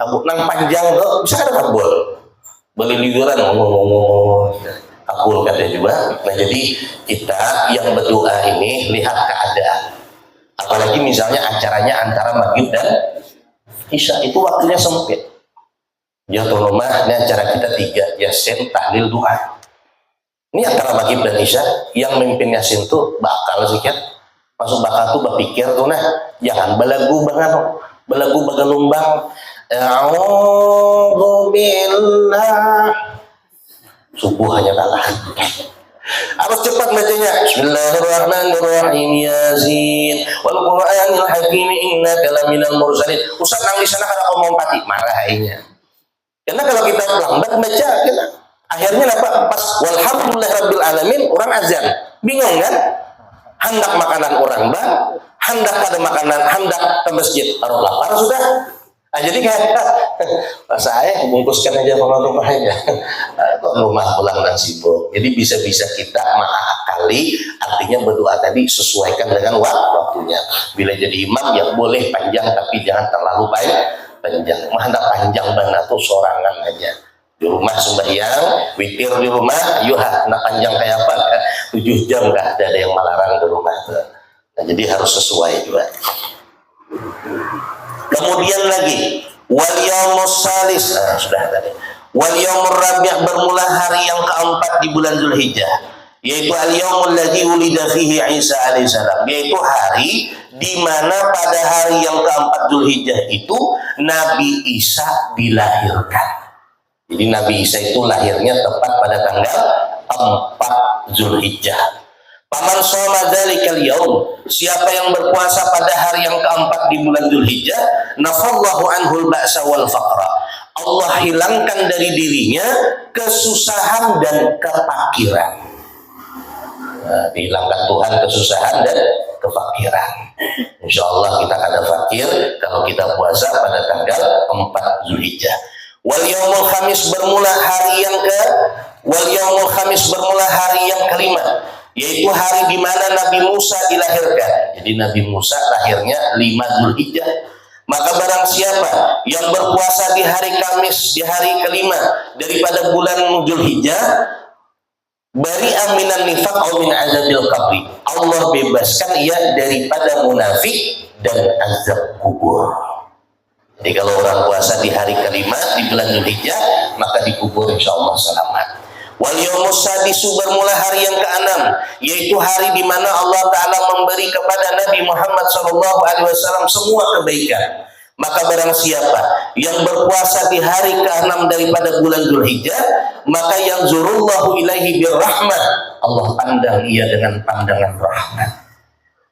Kabut nang panjang tuh bisa kada kabul. Beli liburan ngomong kabul kata juga. Nah jadi kita yang berdoa ini lihat keadaan. Apalagi misalnya acaranya antara maghrib dan isya itu waktunya sempit. Ya tuh rumah, ini acara kita 3 yasin tahlil doa. Ini antara maghrib dan isya yang memimpin yasin tuh bakal sedikit masuk bakal tuh berpikir tuh nah jangan belagu bagan lumbang a'udzu billah subuh hanya kalah harus cepat bacanya bismillahirrahmanirrahim yasin wal qur'anil hakim innaka laminal mursalin usah nang di sana kada ngomong pati marah aja karena kalau kita lambat baca kita akhirnya apa? Pas walhamdulillahirabbil alamin orang azan. Bingung kan? Hendak makanan orang bang, hendak ada makanan, hendak ke masjid. Taruh lapar sudah. Nah, jadi kayak saya bungkuskan aja rumah aja. Rumah pulang dan sibuk. Jadi bisa-bisa kita mengakali artinya berdoa tadi sesuaikan dengan waktunya. Bila jadi imam ya boleh panjang tapi jangan terlalu panjang. Hendak panjang banget tuh sorangan aja. Di rumah sembahyang, witir di rumah, nak panjang kayak apa? 7 jam kah? Ada yang melarang di rumah. Nah, jadi harus sesuai juga. Kemudian lagi, wal yaumus salis. Nah, sudah tadi. Wal yaumur rabi' bermula hari yang keempat di bulan Zulhijjah, yaitu al yaumul ladzi wulida fihi Isa alaihissalam, yaitu hari di mana pada hari yang keempat Zulhijjah itu Nabi Isa dilahirkan. Jadi Nabi Isa itu lahirnya tepat pada tanggal 4 Zulhijjah. Paman shoma dzalikal yaum, siapa yang berpuasa pada hari yang keempat di bulan Zulhijjah, nafallahu anhul ba'sa wal faqra. Allah hilangkan dari dirinya kesusahan dan kefakiran. Nah, dihilangkan Tuhan kesusahan dan kefakiran. Insya Allah kita kada fakir kalau kita puasa pada tanggal 4 Zulhijjah. Wal yaumul khamis bermula hari yang kelima, yaitu hari di mana Nabi Musa dilahirkan. Jadi Nabi Musa lahirnya 5 Zulhijjah. Maka barang siapa yang berpuasa di hari Kamis di hari kelima daripada bulan Zulhijjah, bari'a minan nifaq aw min azabil qabri. Allah bebaskan ia daripada munafik dan azab kubur. Jadi kalau orang puasa di hari kelima di bulan Zulhijjah maka dikubur insyaallah selamat. Wal yaumus sadisu, bermula hari yang ke-6, yaitu hari di mana Allah Ta'ala memberi kepada Nabi Muhammad SAW semua kebaikan. Maka barang siapa yang berpuasa di hari ke-6 daripada bulan Dzulhijjah, maka yang zurullahu ilaihi birrahmah, Allah pandang ia dengan pandangan rahmat.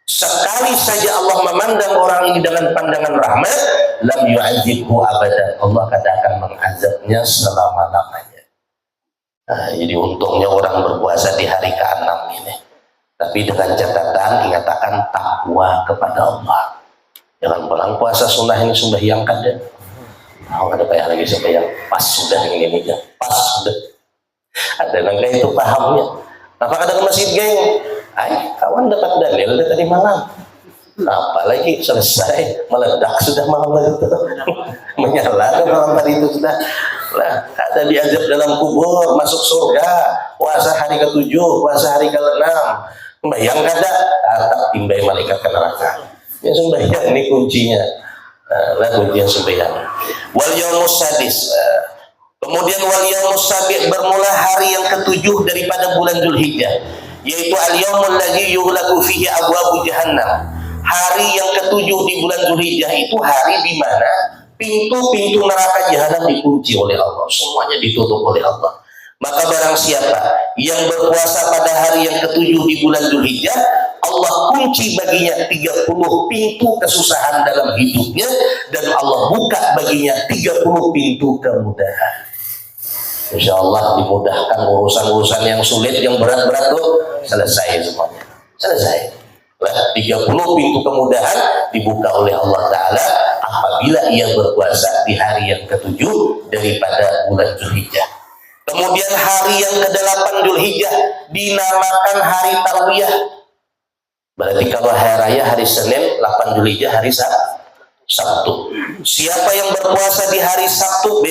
Sekali saja Allah memandang orang ini dengan pandangan rahmat, lam yu'adzibhu abadan, Allah akan mengazabnya selama-lamanya. Nah, jadi untungnya orang berpuasa di hari ke-6 ini, tapi dengan catatan ingatakan takwa kepada Allah. Jangan pulang puasa sunnah ini sembahyang kada. Oh, ada kayak lagi sembahyang pas sudah ini ya, pas sudah. Ada nangka itu pahamnya. Apa kada ke masjid geng? Ay, kawan dapat dalil dari tadi malam. Apalagi selesai meledak sudah malam itu. Menyala malam tadi itu sudah. Lah, ada diazab dalam kubur, masuk surga, puasa hari ke-7, puasa hari ke-6. Sembahyang kada, tak timbai malaikat ke neraka. Ya sembahyang ini kuncinya. Lah kuncinya sembahyang. Wal yaumus sadis. Kemudian wal yaumus sabi', bermula hari yang ke-7 daripada bulan Dzulhijjah, yaitu al-yaumul ladzi yughlaqu fihi abwabu jahannam. Hari yang ke-7 di bulan Dzulhijjah itu hari di mana pintu-pintu neraka jahanam dikunci oleh Allah, semuanya ditutup oleh Allah. Maka barang siapa yang berpuasa pada hari yang ke-7 di bulan Dzulhijjah, Allah kunci baginya 30 pintu kesusahan dalam hidupnya, dan Allah buka baginya 30 pintu kemudahan. Insya Allah dimudahkan urusan-urusan yang sulit, yang berat-berat tuh selesai semuanya. Selesai. 30 pintu kemudahan dibuka oleh Allah Ta'ala apabila ia berpuasa di hari yang ke-7 daripada bulan Dzulhijjah. Kemudian hari yang ke-8 Dzulhijjah dinamakan hari Tarwiyah. Berarti kalau hari raya hari Senin, 8 Dzulhijjah hari Sabtu. Siapa yang berpuasa di hari Sabtu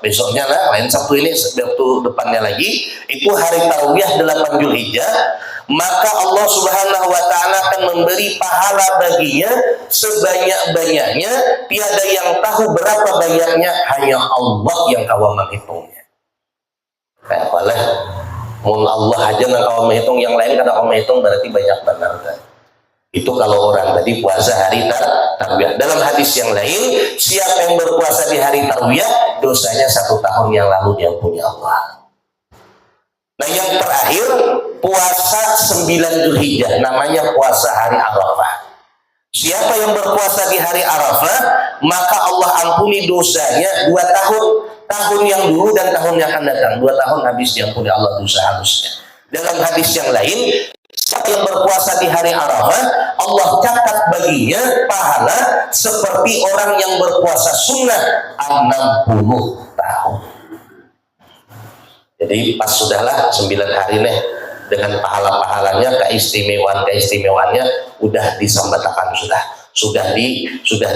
besoknya lah, lain Sabtu ini, Sabtu depannya lagi, itu hari Tarwiyah 8 Dzulhijjah, maka Allah Subhanahu wa Ta'ala akan memberi pahala baginya sebanyak-banyaknya, tiada yang tahu berapa banyaknya, hanya Allah yang kawan menghitungnya. Kayak boleh mun Allah aja nggak kau menghitung, yang lain kada kau menghitung, berarti banyak benar kan? Itu kalau orang tadi puasa hari Tarwiyah. Dalam hadis yang lain, siapa yang berpuasa di hari Tarwiyah, dosanya 1 tahun yang lalu diampuni Allah. Nah yang terakhir, puasa 9 Dzulhijjah, namanya puasa hari Arafah. Siapa yang berpuasa di hari Arafah, maka Allah ampuni dosanya 2 tahun. Tahun yang dulu dan tahun yang akan datang. 2 tahun habis diampuni Allah dosa harusnya. Dalam hadis yang lain, siapa yang berpuasa di hari Arafah, Allah catat baginya pahala seperti orang yang berpuasa sunnah 60 tahun. Jadi pas sudahlah 9 hari nih, dengan pahala-pahalanya, keistimewaannya udah disambatakan, sudah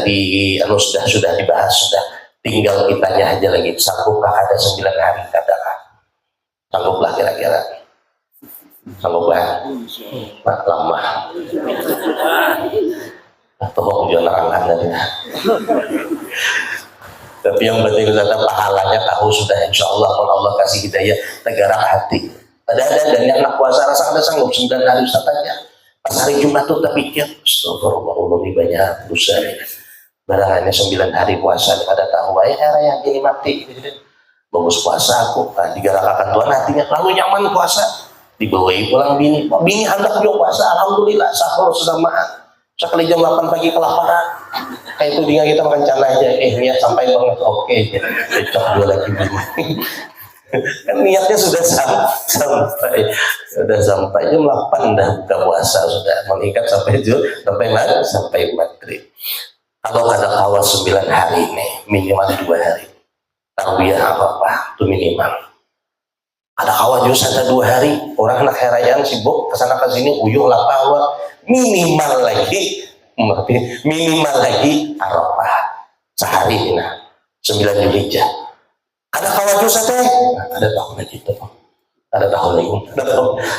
dibahas, sudah tinggal kitanya aja lagi. Sanggupkah ada 9 hari katakan? Sangguplah kira-kira? Sangguplah? Nah, lama. Tolong jangan nerangkan. Tapi yang penting adalah pahalanya tahu sudah, insya Allah kalau Allah kasih hidayah tergerak hati. Ada dan yang nak puasa rasa ada sanggup 9 hari saja. Pas hari Jumat tuh terpikir, astagfirullah lebih banyak dosa. Barang hanya 9 hari puasa, ada tahu raya gini mati. Bagus puasa aku, digarakakan Tuhan hatinya lalu nyaman puasa. Dibawai pulang bini hendak juga puasa, alhamdulillah sahur sesamaan. Sekali jam 8 pagi kelaparan. Kayak itu dia kita makan cana aja, niat sampai banget, oke, cocok dua lagi bini. Kan niatnya sudah sampai jam 8 dah buka puasa, sudah meningkat sampai maghrib. Kalau ada kawal 9 hari nih, minimal 2 hari. Tarwiyah apa itu minimal. Ada kawal juga ada 2 hari, orang anak herayaan sibuk kesana kesini uyuh lapar, minimal lagi Arafah sehari, 9 Dzulhijjah. Ada kawal juga teh, ada tahun lagi tuh. Ada tahun lagi.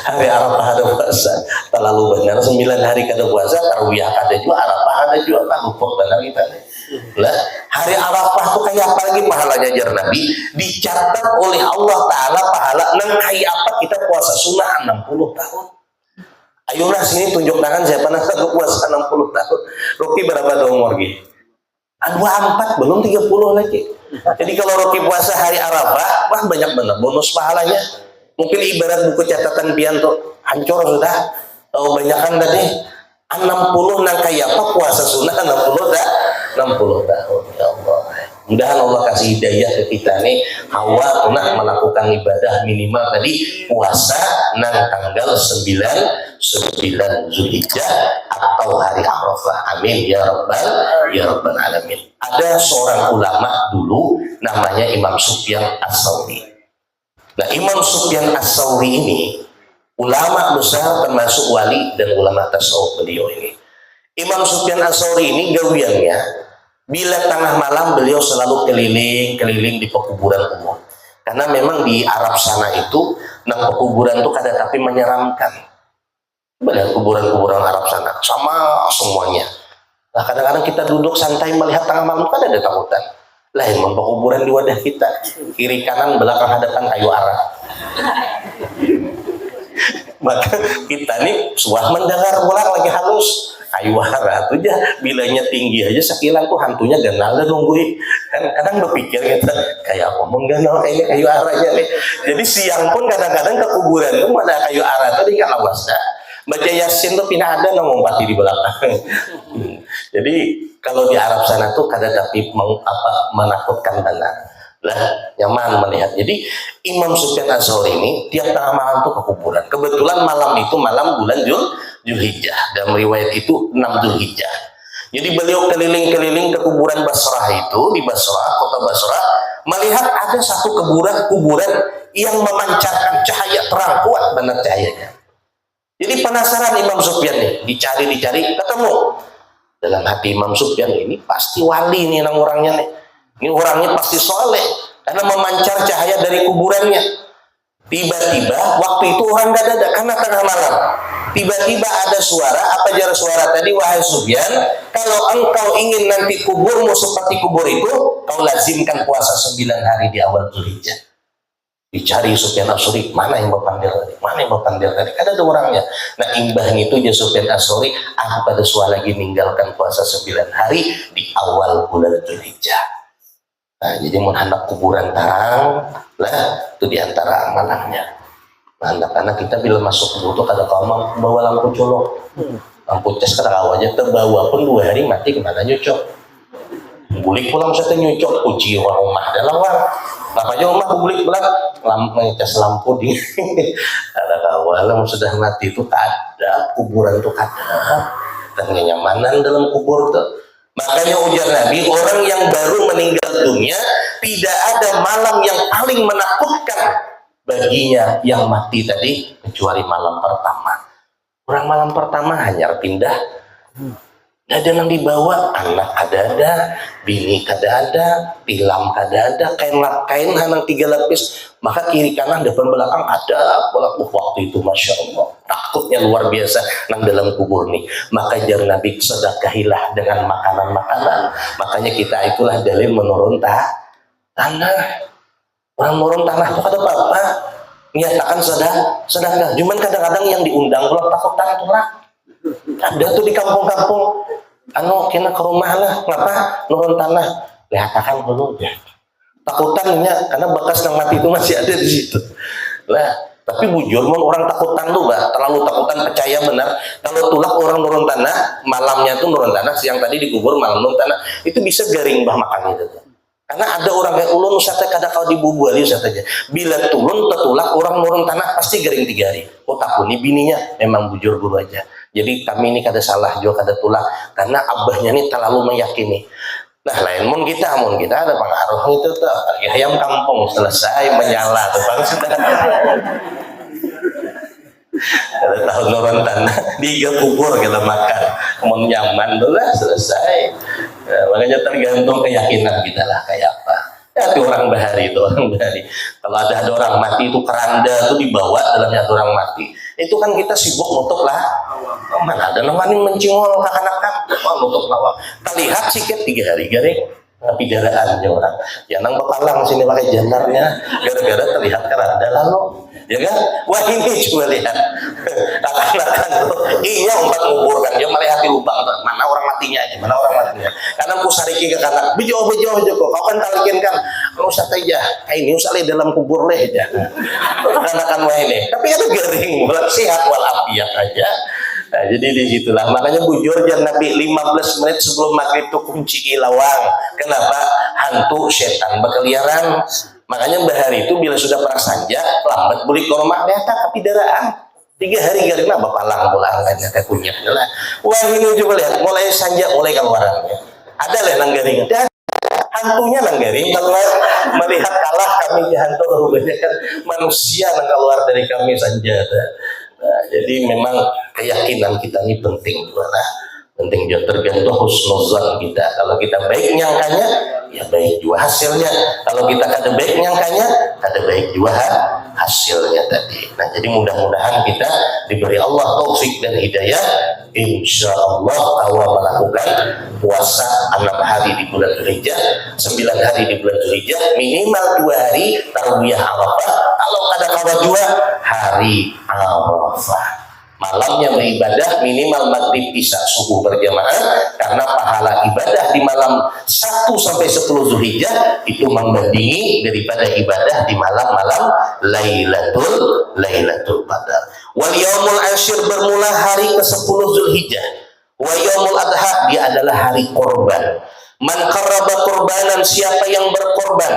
Hari Arafah ada puasa. Terlalu benar 9 hari kada puasa, Tarwiyah ada juga, Arafah ada juga, kan lupa benar kita. Lah, Hari Arafah tuh kayak apa lagi pahalanya jar Nabi? Dicatat oleh Allah Ta'ala pahala nang kayak apa kita puasa sunnah 60 tahun. Ayolah sini tunjuk tangan siapa nang sanggup puasa 60 tahun. Roki berapa tahun umur gitu? 24 belum 30 lagi. Jadi kalau Roki puasa hari Arafah, wah banyak banget bonus pahalanya. Mungkin ibarat buku catatan pian tuh hancur sudah. Tahu banyakan tadi 60 nang kayak apa puasa sunnah 60 dah 60 tahun ya Allah. Mudah-mudahan Allah kasih hidayah ke kita nih hawa pernah melakukan ibadah minimal tadi puasa nang tanggal 9 Zulhijjah atau hari Arafah. Amin ya rabbal alamin. Ada seorang ulama dulu namanya Imam Sufyan Ats-Tsauri. Nah, Imam Sufyan Ats-Tsauri ini ulama besar termasuk wali dan ulama tasawuf beliau ini. Imam Sufyan Ats-Tsauri ini gawiannya bila tengah malam beliau selalu keliling di pekuburan umum. Karena memang di Arab sana itu nang pekuburan itu kada tapi menyeramkan. Banyak kuburan-kuburan Arab sana sama semuanya. Nah, kadang-kadang kita duduk santai melihat tengah malam kan ada takutan. Lah emang pekuburan di wadah kita, kiri kanan belakang hadapan kayu arah. Maka kita nih suah mendengar bola lagi halus kayu arah tuh aja bilanya tinggi aja sekilan tuh hantunya ganal dan nungguin. Kadang berpikir kita kayak apa mengganal ini kayu arahnya nih. Jadi siang pun kadang-kadang ke kuburan tuh ada kayu arah tadi kan awas dah. Baca Yasin tuh pindah ada ngompati di belakang. Jadi kalau di Arab sana tuh kada tapi menakutkan banget. Lah nyaman melihat. Jadi Imam Sufyan Ats-Tsauri ini tiap tengah malam tuh ke kuburan. Kebetulan malam itu malam bulan Zulhijjah. Dan riwayat itu 6 Zulhijjah. Jadi beliau keliling-keliling ke kuburan Basrah itu di Basrah, kota Basrah, melihat ada satu kuburan yang memancarkan cahaya terang kuat benar cahayanya. Jadi penasaran Imam Sufyan nih, dicari ketemu. Dalam hati Imam Sufyan ini pasti wali nih orangnya nih. Ini orangnya pasti soleh karena memancar cahaya dari kuburannya. Tiba-tiba waktu itu orang gak ada karena tengah malam. Tiba-tiba ada suara, apa jar suara tadi? Wahai Sufyan, kalau engkau ingin nanti kuburmu seperti kubur itu, kau lazimkan puasa 9 hari di awal Zulhijjah. Dicari Sufyan Ats-Tsauri, mana yang berpandil tadi? Ada orangnya. Nah imbahnya itu ya Sufyan Ats-Tsauri, aku pada suara lagi meninggalkan puasa 9 hari di awal bulan Zulhijjah. Nah jadi mau hendak kuburan tarang lah itu diantara amalannya. Nah anak-anak kita bila masuk kubur itu kada kau bawa lampu colok, lampu cas kada kau aja terbawa pun 2 hari mati kemana nyucok. Bulik pulang saya nyucok puji orang rumah dalam war. Apa aja rumah bulik pulang ngecas lampu di ada kawalan sudah mati itu ada kuburan itu ada dan kenyamanan dalam kubur tuh. Makanya ujar Nabi, orang yang baru meninggal dunia tidak ada malam yang paling menakutkan baginya yang mati tadi kecuali malam pertama. Orang malam pertama hanya pindah. Ada yang dibawa, anak ada, bini ada, tilam ada, kain hanang 3 lapis, maka kiri kanan depan belakang ada, waktu itu Masya Allah, takutnya luar biasa nang dalam kubur nih. Maka jar Nabi sedekahilah dengan makanan-makanan. Makanya kita itulah dalil menurun tanah. Orang menurun tanah itu kada apa-apa, menyatakan sedekah. Cuman kadang-kadang yang diundang pulang takut tanah. Ada tuh di kampung-kampung kena ke rumah lah ngapa nurun tanah lihatakan dulu ya takutannya karena bekas yang mati itu masih ada di situ lah. Tapi bujur orang takutan tuh terlalu takutan percaya benar kalau tulak orang nurun tanah malamnya tuh nurun tanah siang tadi dikubur malam nurun tanah itu bisa garing makan itu tuh. Karena ada orang kayak ulun usata kada kau dibubuali usatanya bila turun tertulak orang nurun tanah pasti garing 3 hari. Takut nih bininya memang bujur dulu aja. Jadi kami ini kada salah juga kada tulak karena abahnya ini terlalu meyakini. Nah lain mun kita ada pengaruh itu tuh ayam kampung selesai menyala tuh bang sudah. Ada tahun nurun tanah 3 kubur kita makan mun nyaman dulu lah selesai. Nah, makanya tergantung keyakinan kita lah kayak apa. Ya itu orang bahari. Kalau ada orang mati itu keranda tuh dibawa dalamnya ada orang mati. Itu kan kita sibuk nutup lah. Mana ada namanya mencingol kekanakan, nutup lawang. Kita lihat sikit 3 hari garing. pidaraan orang. Ya nang bepalang sini pakai jandarnya gara-gara terlihat keranda lalu. Ya kan? Wah ini coba lihat. Akan-akan iya umpat nguburkan dia melihat di lubang mana orang matinya aja, mana orang matinya. Karena pusariki ke kanan. Bejo kok. Kapan talikin kan? Usah aja. Ini usah dalam kubur leh aja. Akan-akan wah ini. Tapi ada garing, buat sehat walafiat aja. Nah, jadi disitulah makanya bujur jam Nabi 15 menit sebelum maghrib itu kunci lawang. Kenapa? Hantu setan berkeliaran. Makanya bahari itu bila sudah prasanja lambat beli korma data tapi daraan 3 hari karena bapak lang pulang kayak kunyit lah. Wah ini coba lihat mulai sanja mulai keluarannya. Ada lah nanggaring dan hantunya nanggaring kalau melihat kalah kami hantu kebanyakan manusia yang keluar dari kami sanja. Nah, jadi memang keyakinan kita ini penting juga lah. Penting juga tergantung husnuzan kita. Kalau kita baik nyangkanya, ya baik juga hasilnya. Kalau kita kada baik nyangkanya, kada baik juga hasilnya tadi. Nah, jadi mudah-mudahan kita diberi Allah taufik dan hidayah. Insya Allah awal melakukan puasa 6 hari di bulan Dzulhijjah, 9 hari di bulan Dzulhijjah, minimal 2 hari tarwiyah Arafah. Kalau ada kabar 2 hari Arafah. Malamnya beribadah minimal maghrib isya subuh berjamaah karena pahala ibadah di malam 1 sampai 10 Dzulhijjah itu membandingi daripada ibadah di malam-malam Lailatul Qadar. Wal yaumul ashir bermula hari ke-10 Dzulhijjah. Wa yaumul adha dia adalah hari korban. Man qarraba qurbanan siapa yang berkorban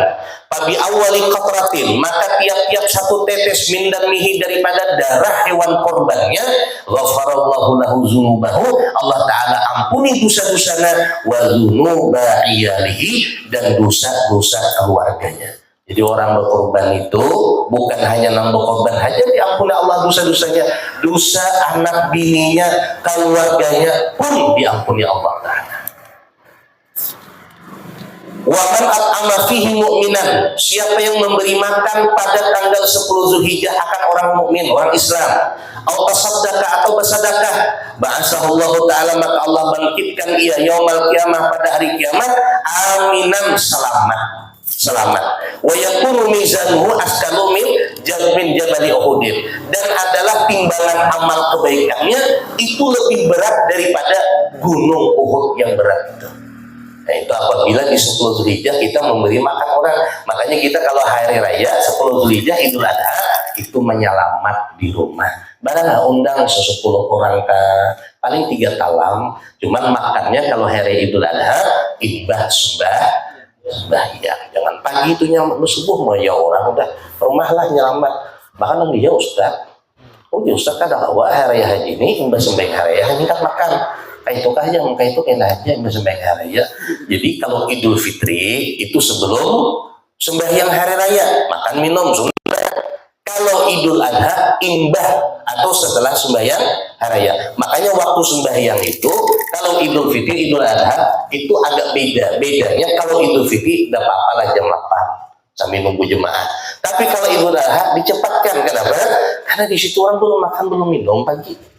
Pabi awali qatratin maka tiap-tiap satu tetes min damihi daripada darah hewan korbannya ghafarallahu lahu dzunubahu Allah taala ampuni dosa-dosanya wa dzunuba iyalihi dan dosa-dosa keluarganya. Jadi orang berkorban itu bukan hanya nambah korban saja diampuni Allah dosa-dosanya, dosa anak bininya, keluarganya pun diampuni Allah taala. Wa man at'ama fihi mu'minan siapa yang memberi makan pada tanggal 10 Zulhijjah akan orang mukmin, orang Islam atau tasaddaqa atau bersedekah ba'asahallahu ta'ala maka Allah bangkitkan ia yaumul qiyamah pada hari kiamat aminan selamat wa yakunu mizanuhu askalu min jabali uhudin dan adalah timbangan amal kebaikannya itu lebih berat daripada gunung Uhud yang berat itu. Nah itu apabila di 10 Dzulhijjah kita memberi makan orang. Makanya kita kalau hari raya 10 Dzulhijjah Idul Adha itu menyelamat di rumah. Baranglah undang 10 orang ke paling 3 talam. Cuman makannya kalau hari Idul Adha imbah sumbah ya. Jangan pagi itu nyelamat subuh mau ya orang udah rumah lah nyelamat. Bahkan yang dia Ustaz. Oh ya Ustaz kadang wah hari haji ini imbah sembah hari ini kan makan. Kayak itu aja, kayak itu kena aja sembahyang hari raya. Jadi kalau Idul Fitri itu sebelum sembahyang hari raya makan minum sunnah. Kalau Idul Adha imbah atau setelah sembahyang hari raya. Makanya waktu sembahyang itu kalau Idul Fitri Idul Adha itu agak beda. Bedanya kalau Idul Fitri tidak apa-apa lah jam 8 sambil nunggu jemaah. Tapi kalau Idul Adha dicepatkan kenapa? Karena di situ orang belum makan belum minum pagi.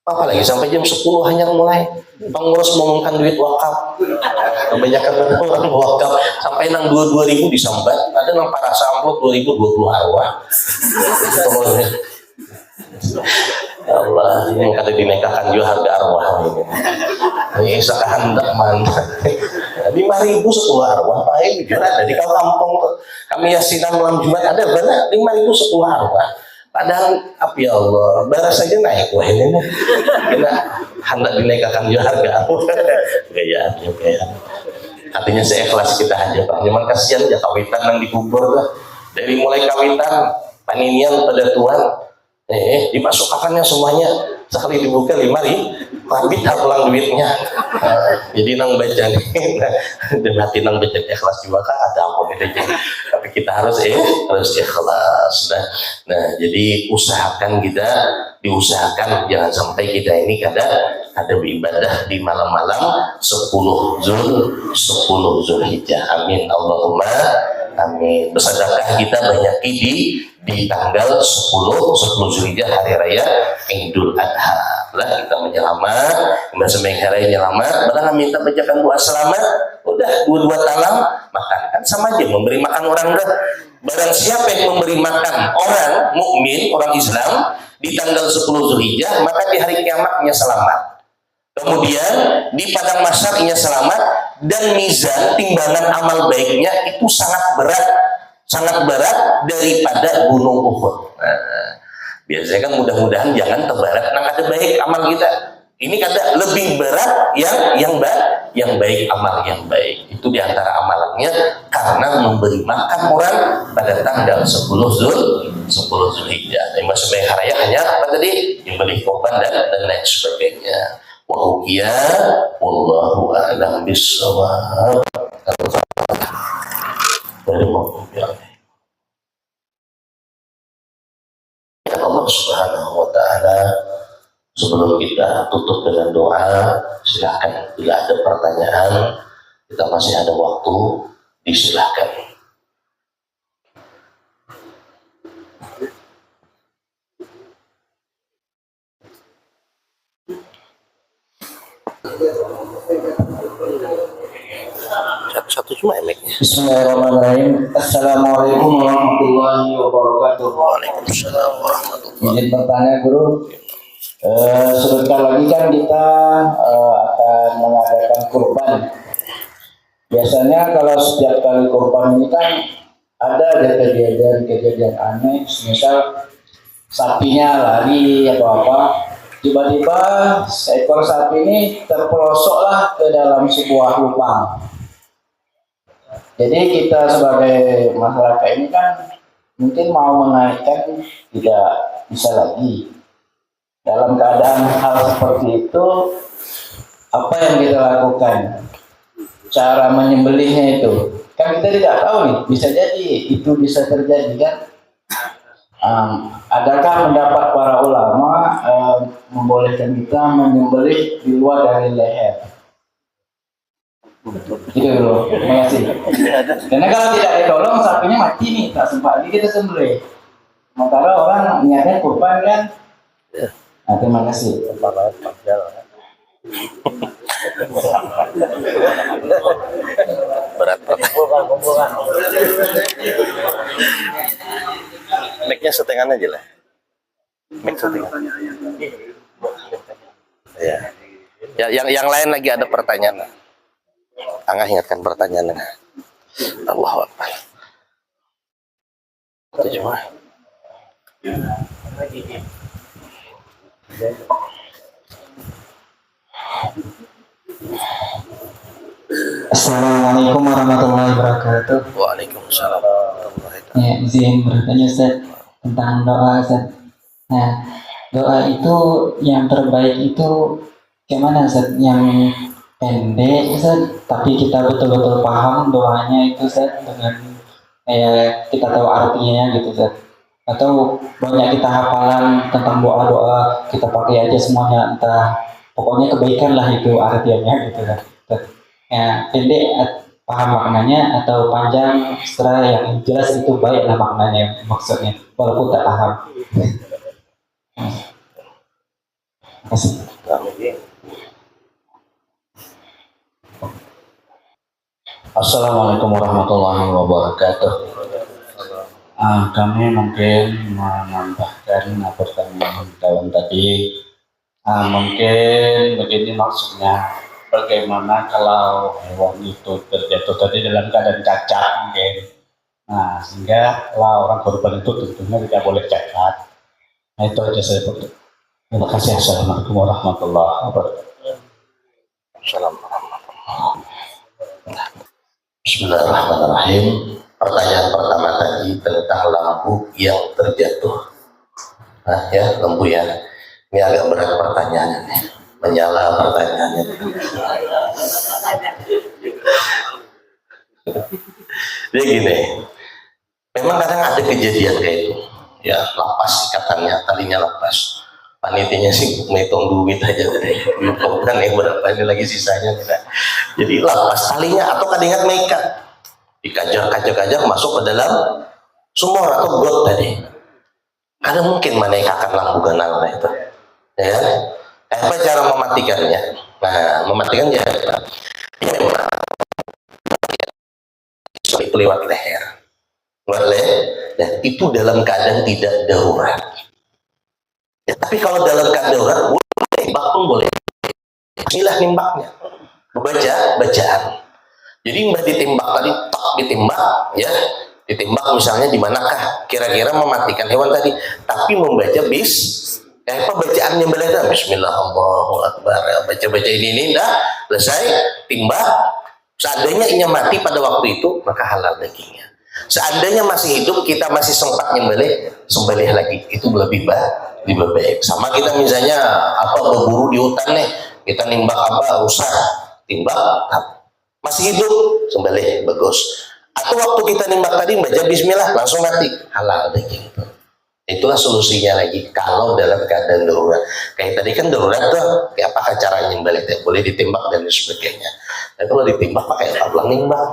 Apalagi sampai jam 10 hanya mulai pengurus mengumumkan duit wakaf. Kebanyakan orang wakaf sampai nang 2.000 disambat, ada nang para samplok 2.020 arwah. Allah, ini kada dinekahkan juga harga arwah ini. Ini sekahandak man. 5.000 10 arwah, paling jujur ada di kampung tuh. Kami yasinan malam Jumat ada berapa? 5.000 10 arwah. Padahal apa ya Allah, baru saja naik wah ini nih, kita hendak dinaikkan juga harga gaya. Artinya seikhlas kita aja Pak. Cuman kasihan aja kawitan yang dikubur lah. Dari mulai kawitan, paninian pada Tuhan, dimasukkannya semuanya sekali dibuka 5.000 rabit pulang duitnya. Jadi nang baca nih dan hati nang baca ikhlas juga kan ada apa beda. Tapi kita harus ikhlas. Nah jadi usahakan diusahakan jangan sampai kita ini ada beribadah di malam-malam 10 Zulhijjah. Amin Allahumma amin. Bersedekah kita banyak di tanggal 10 Zulhijjah hari raya Idul Adha. Lah kita menyelamat, sembahyang hari raya nyelamat, malah minta bacakan doa selamat. udah dua-dua talang makan, kan sama aja memberi makan orang. Dah barang siapa yang memberi makan orang mukmin, orang Islam di tanggal 10 Zulhijjah, maka di hari kiamatnya selamat. Kemudian di padang mahsyar ia selamat, dan mizan timbangan amal baiknya itu sangat berat daripada gunung Uhud. Nah, biasanya kan mudah-mudahan jangan terberat nang ada baik amal kita. Ini kata lebih berat yang baik, amal yang baik. Itu diantara amalannya karena memberi makan orang pada tanggal 10 Zulhijjah. Yang maksudnya haraya hanya apa tadi? Membeli korban dan lain sebagainya. Wa uqiya wallahu a'lam bissawab. Allah Subhanahu wa taala, sebelum kita tutup dengan doa, silahkan bila ada pertanyaan, kita masih ada waktu, disilahkan. Satu cuma emeknya. Bismillahirrahmanirrahim. Assalamualaikum warahmatullahi wabarakatuh. Waalaikumsalam warahmatullahi. Izin bertanya guru, sebentar lagi kan kita akan mengadakan kurban. Biasanya kalau setiap kali kurban ini kan ada kejadian aneh, misal sapinya lari atau apa, tiba-tiba seekor sapi ini terperosoklah ke dalam sebuah lubang. Jadi kita sebagai masyarakat ini kan mungkin mau menaikkan tidak bisa lagi. Dalam keadaan hal seperti itu, apa yang kita lakukan? Cara menyembelihnya itu, kan kita tidak tahu nih, bisa jadi itu bisa terjadi kan? Adakah pendapat para ulama membolehkan kita menyembelih di luar dari leher? Gitu dulu, terima kasih. Karena kalau tidak ditolong sapinya mati nih, tak sempat lagi kita sembelih. Sementara orang niatnya kurban kan. Nah, terima kasih. Berat. Mic-nya setengan aja lah. Mic setengan. Ya. Yang lain lagi ada pertanyaan. Angah ingatkan pertanyaannya. Allahu Akbar. Itu cuma. Assalamualaikum warahmatullahi wabarakatuh. Waalaikumsalam warahmatullahi wabarakatuh. Ya, izin bertanya Ustaz tentang doa Ustaz. Nah, doa itu yang terbaik itu gimana Ustaz? Yang pendek Ustaz, tapi kita betul-betul paham doanya itu Ustaz, dengan kita tahu artinya gitu Ustaz. Atau banyak kita hafalan tentang doa-doa, kita pakai aja semuanya, entah pokoknya kebaikan lah itu artinya gitu Ustaz. Ya, pendek paham maknanya, atau panjang setelah yang jelas itu baiklah maknanya maksudnya walaupun tak paham. Terima kasih. Assalamualaikum warahmatullahi wabarakatuh. Kami mungkin menambahkan pertanyaan kawan tadi. Mungkin begini maksudnya, bagaimana kalau hewan itu terjatuh tadi dalam keadaan cacat mungkin. Nah, sehingga kalau orang korban itu tentunya tidak boleh cacat. Nah, itu aja saya butuh. Terima kasih. Assalamualaikum warahmatullahi wabarakatuh. Assalamualaikum warahmatullahi wabarakatuh. Bismillahirrahmanirrahim. Pertanyaan pertama tadi tentang lampu yang terjatuh. Nah ya, lampu ya. Ini agak berat pertanyaannya. Menyala pertanyaannya. Dia gini, memang kadang ada kejadian kayak itu. Ya, lepas ikatannya, talinya lepas. Panitinya sih menghitung duit aja tadi. Bukan yang berapa ini lagi sisanya tidak. Jadi lepas talinya, atau kadang meikat dikajar masuk ke dalam sumur atau got tadi. Kadang mungkin menaikkan lampu ganal itu. Ya, apa cara mematikannya? Nah, mematikannya memang itu lewat leher. Lewat leher, dan itu dalam keadaan tidak darurat. Ya, tapi kalau dalam keadaan darurat, boleh tembak pun boleh. Inilah nembaknya, membaca bacaan. Jadi mbak ditembak tadi, tak ditembak, ya, ditembak misalnya di manakah kira-kira mematikan hewan tadi, tapi membaca apa bacaannya belajar Bismillah Allahu Akbar, baca ini dah selesai timbak. Seandainya ia mati pada waktu itu, maka halal dagingnya. Seandainya masih hidup, kita masih sempat sembelih lagi, itu lebih baik. Sama kita misalnya berburu di hutan nih, kita nimbak rusa, timbak masih hidup, sembelih, bagus. Atau waktu kita nimbak tadi baca Bismillah, langsung mati, halal daging itu. Itulah solusinya lagi kalau dalam keadaan darurat. Kayak tadi kan darurat tuh, kayak apa caranya nyembelih? Boleh ditembak dan sebagainya. Dan kalau ditembak pakai apa? Nimbak,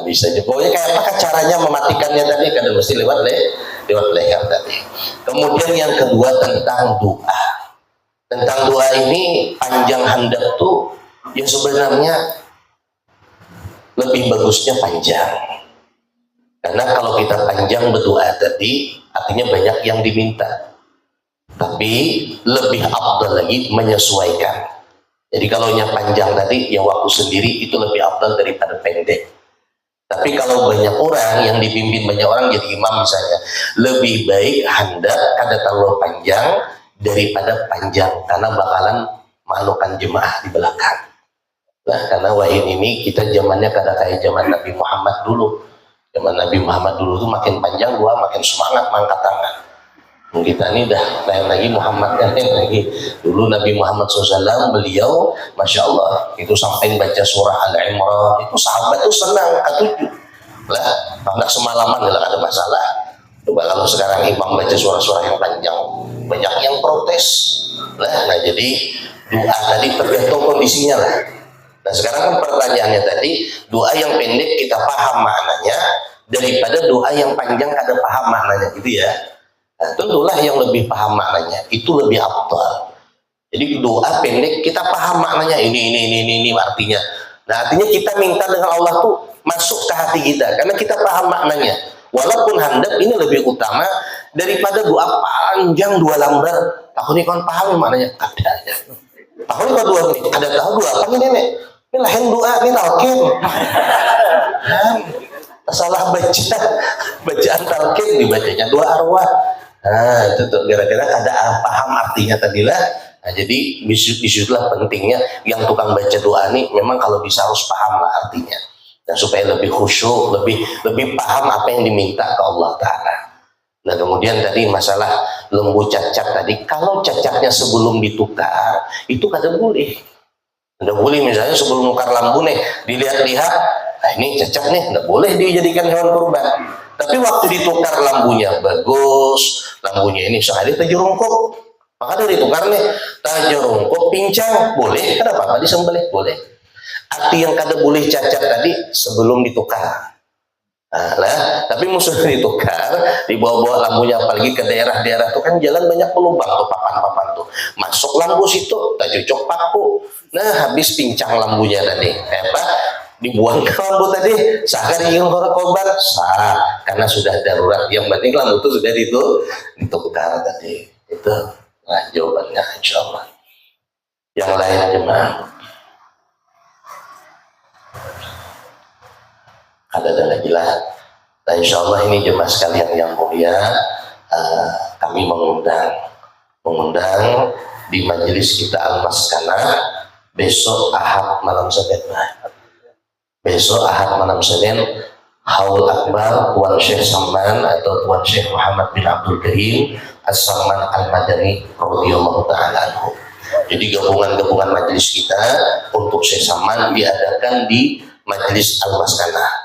bisa aja. Pokoknya kayak apa caranya mematikannya tadi? Karena mesti lewat leher tadi. Kemudian yang kedua tentang doa. Tentang doa ini panjang handap tuh yang sebenarnya lebih bagusnya panjang. Karena kalau kita panjang berdoa tadi, artinya banyak yang diminta. Tapi lebih afdal lagi menyesuaikan. Jadi kalau yang panjang tadi, yang waktu sendiri itu lebih afdal daripada pendek. Tapi kalau banyak orang, yang dipimpin banyak orang jadi imam misalnya, lebih baik handap kada terlalu panjang daripada panjang. Karena bakalan malukan jemaah di belakang. Nah, karena wahid ini kita zamannya kada kayak zaman Nabi Muhammad dulu. Zaman Nabi Muhammad dulu tuh makin panjang doa, makin semangat mengangkat tangan. Kita ini dah lain lagi Muhammad kan lain lagi. Dulu Nabi Muhammad SAW beliau, masya Allah, itu sampai baca surah Al-Imran, itu sahabat itu senang, atuju lah, karena semalaman nggak ada masalah. Coba kalau sekarang imam baca surah-surah yang panjang, banyak yang protes lah. Nah jadi doa tadi tergantung kondisinya lah. Nah sekarang kan pertanyaannya tadi, doa yang pendek kita paham maknanya daripada doa yang panjang kada paham maknanya gitu ya. Nah, tentulah yang lebih paham maknanya itu lebih afdal. Jadi doa pendek kita paham maknanya ini artinya. Nah artinya kita minta dengan Allah tuh masuk ke hati kita karena kita paham maknanya. Walaupun handap ini lebih utama daripada doa panjang dua lembar. Tahu nih kan paham maknanya ada. Tahu nih kan dua menit ada tahu dua apa ini nek? Ini lain doa ini talqin. Salah bacaan talqin dibacanya doa arwah. Nah itu tuh kira-kira ada paham artinya tadi lah. Nah jadi disitulah pentingnya yang tukang baca doa nih memang kalau bisa harus paham lah artinya. Dan supaya lebih khusyuk, lebih paham apa yang diminta ke Allah Ta'ala. Nah kemudian tadi masalah lembu cacat tadi, kalau cacatnya sebelum ditukar itu kada boleh. Kada boleh misalnya sebelum nukar lambu nih dilihat-lihat, nah ini cacat nih, tidak boleh dijadikan hewan kurban. Tapi waktu ditukar lambunya bagus, lambunya ini sehari tajurungkuk, maka dari tukar nih tajurungkuk pincang, boleh, kada apa-apa disembelih boleh. Arti yang kada boleh cacat tadi sebelum ditukar. Nah, tapi musuhnya ditukar, dibawa-bawa lambunya apalagi ke daerah-daerah itu kan jalan banyak pelubang tuh papan-papan tuh. Masuk lambu situ, tak cocok paku. Nah, habis pincang lambunya tadi. Apa? Dibuang ke lambu tadi, sah kan ingin korban? Sah, karena sudah darurat. Yang penting lambu itu sudah ditukar tadi. Itu nah, jawabannya insya Allah. Yang lain jemaah. Ada lagi lah. Nah, insya Allah ini jemaah sekalian yang mulia, kami mengundang di majelis kita Al-Maskanah besok Ahad malam Senin. Besok Ahad malam Senin Haul Akbar Tuan Syekh Saman atau Tuan Syekh Muhammad bin Abdul Karim As-Saman Al-Madani radhiyallahu ta'ala anhu. Jadi gabungan majelis kita untuk Syekh Saman diadakan di majelis Al-Maskanah.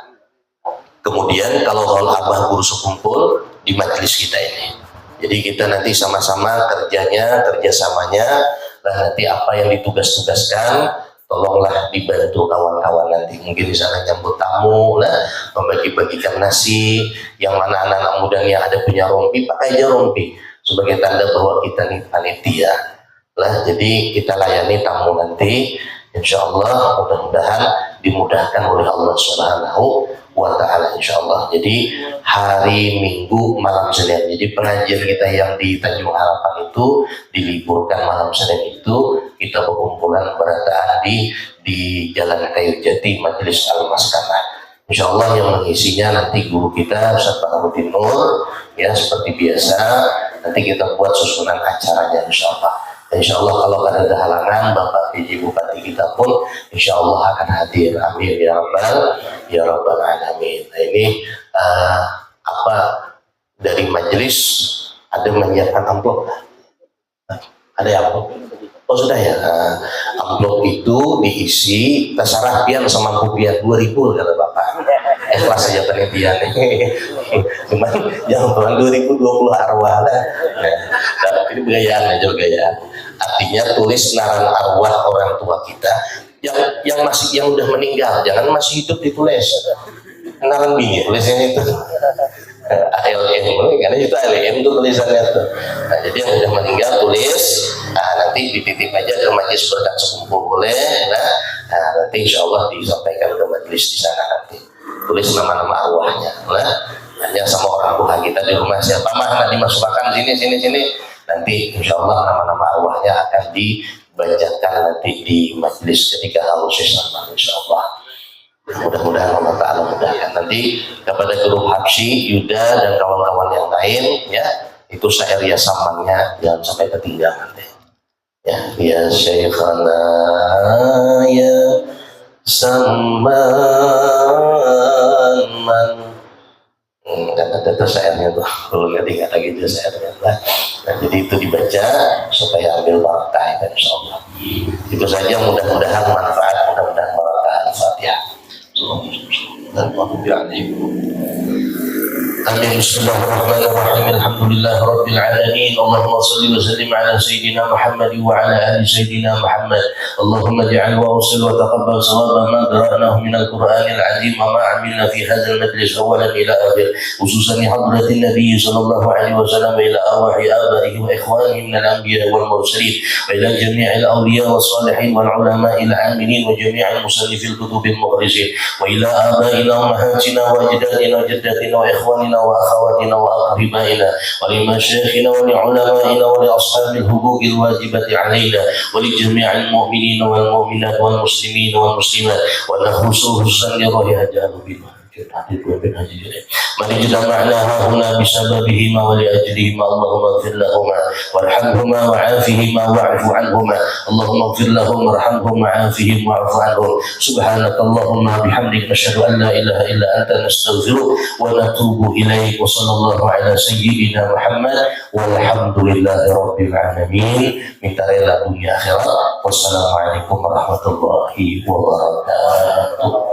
Kemudian kalau Haul Abah Guru Sekumpul di majelis kita ini. Jadi kita nanti sama-sama kerjasamanya, dan nanti apa yang ditugas-tugaskan, tolonglah dibantu kawan-kawan nanti. Mungkin di sana nyambut tamu, membagi-bagikan nasi, yang mana anak-anak muda yang ada punya rompi, pakai aja rompi sebagai tanda bahwa kita nih panitia. Jadi kita layani tamu nanti. Insya Allah mudah-mudahan dimudahkan oleh Allah Subhanahu wa Ta'ala, insya Allah. Jadi hari Minggu malam Senin, jadi pengajian kita yang di Tanjung Harapan itu diliburkan malam Senin itu, kita berkumpulan berataan di Jalan Kayu Jati Majelis Al-Maskanah. Insya Allah yang mengisinya nanti guru kita Ustaz Baharudin Nur, ya seperti biasa. Nanti kita buat susunan acaranya insya Allah. Insya Allah kalau ada halangan Bapak PJ Bupati kita pun insya Allah akan hadir. Amin ya rabbal alamin. Nah ini dari majelis ada menyiapkan amplop. Ada ya amplop? Oh sudah ya. Amplop itu diisi terserah pian sama rupiah 2.000 kata Bapak. Ikhlas saja penelitian. Cuman jangan tuan 2020 arwah lah. Nah, ini gayaan aja gayaan. Artinya tulis naran arwah orang tua kita yang udah meninggal, jangan masih hidup ditulis. Naran bini tulisnya itu. ALM, karena itu ALM itu tulisannya tuh. Nah, jadi yang udah meninggal tulis, nanti dititip aja ke majelis berkat sekumpul boleh, nah nanti insya Allah disampaikan ke majelis di sana nanti. Tulis nama-nama arwahnya, nah hanya sama orang tua kita di rumah siapa mah nanti dimasukkan sini. Nanti insya Allah nama-nama arwahnya akan dibacakan nanti di majelis ketika halusis sama insya Allah. Mudah-mudahan Allah Ta'ala mudahkan. Nanti kepada grup Habsyi, Yuda dan kawan-kawan yang lain ya, itu syair yasamannya jangan sampai ketinggalan deh. Ya Syekhana ya saman man. Dan ada tuh syairnya tuh, kalau nggak tinggal lagi itu syairnya lah. Nah, jadi itu dibaca supaya ambil barakah insya Allah. Itu saja, mudah-mudahan manfaat, mudah-mudahan barakah. Al-Fatihah. Amin. Bismillahirrahmanirrahim. Alhamdulillah Rabbil Alamin. Allahumma salli wa sallim ala Sayyidina Muhammad wa ala ali Sayyidina Muhammad. Allahumma ja'al wa usil wa taqabbal sawaba ma qara'nahu min al-Qur'anil azim wa ma amilna fi hadzal majlis awalan ila akhir. Khususan hadratin Nabi sallallahu alaihi wasallam ila arwahi abaihi wa ikhwanihi min al-anbiya wal mursalin wa ila jami'il awliya was salihin wal ulama'il amilin wa jami'il musannifil kutubil mukhlisin wa ila abaina wa ummahatina wa ajdadina wa jaddatina wa ikhwanina وأخواتنا وأقربائنا ولمشايخنا ولعلمائنا ولأصحاب الحقوق الواجبة علينا ولجميع المؤمنين والمؤمنات والمسلمين والمسلمات ونخصوصا لرهجان بالله من اجتمعنا هنا بسببهما ولأجلهما اللهم اغفر لهما وارحمهما وعافهما واعف عنهما اللهم اغفر لهم وارحمهم وعافهم واعف عنهم سبحانك اللهم وبحمدك نشهد أن لا إله إلا أنت نستغفرك ونتوب إليك وصلى الله على سيدنا محمد والحمد لله رب العالمين من ترى الدنيا آخرة والسلام عليكم ورحمة الله وبركاته.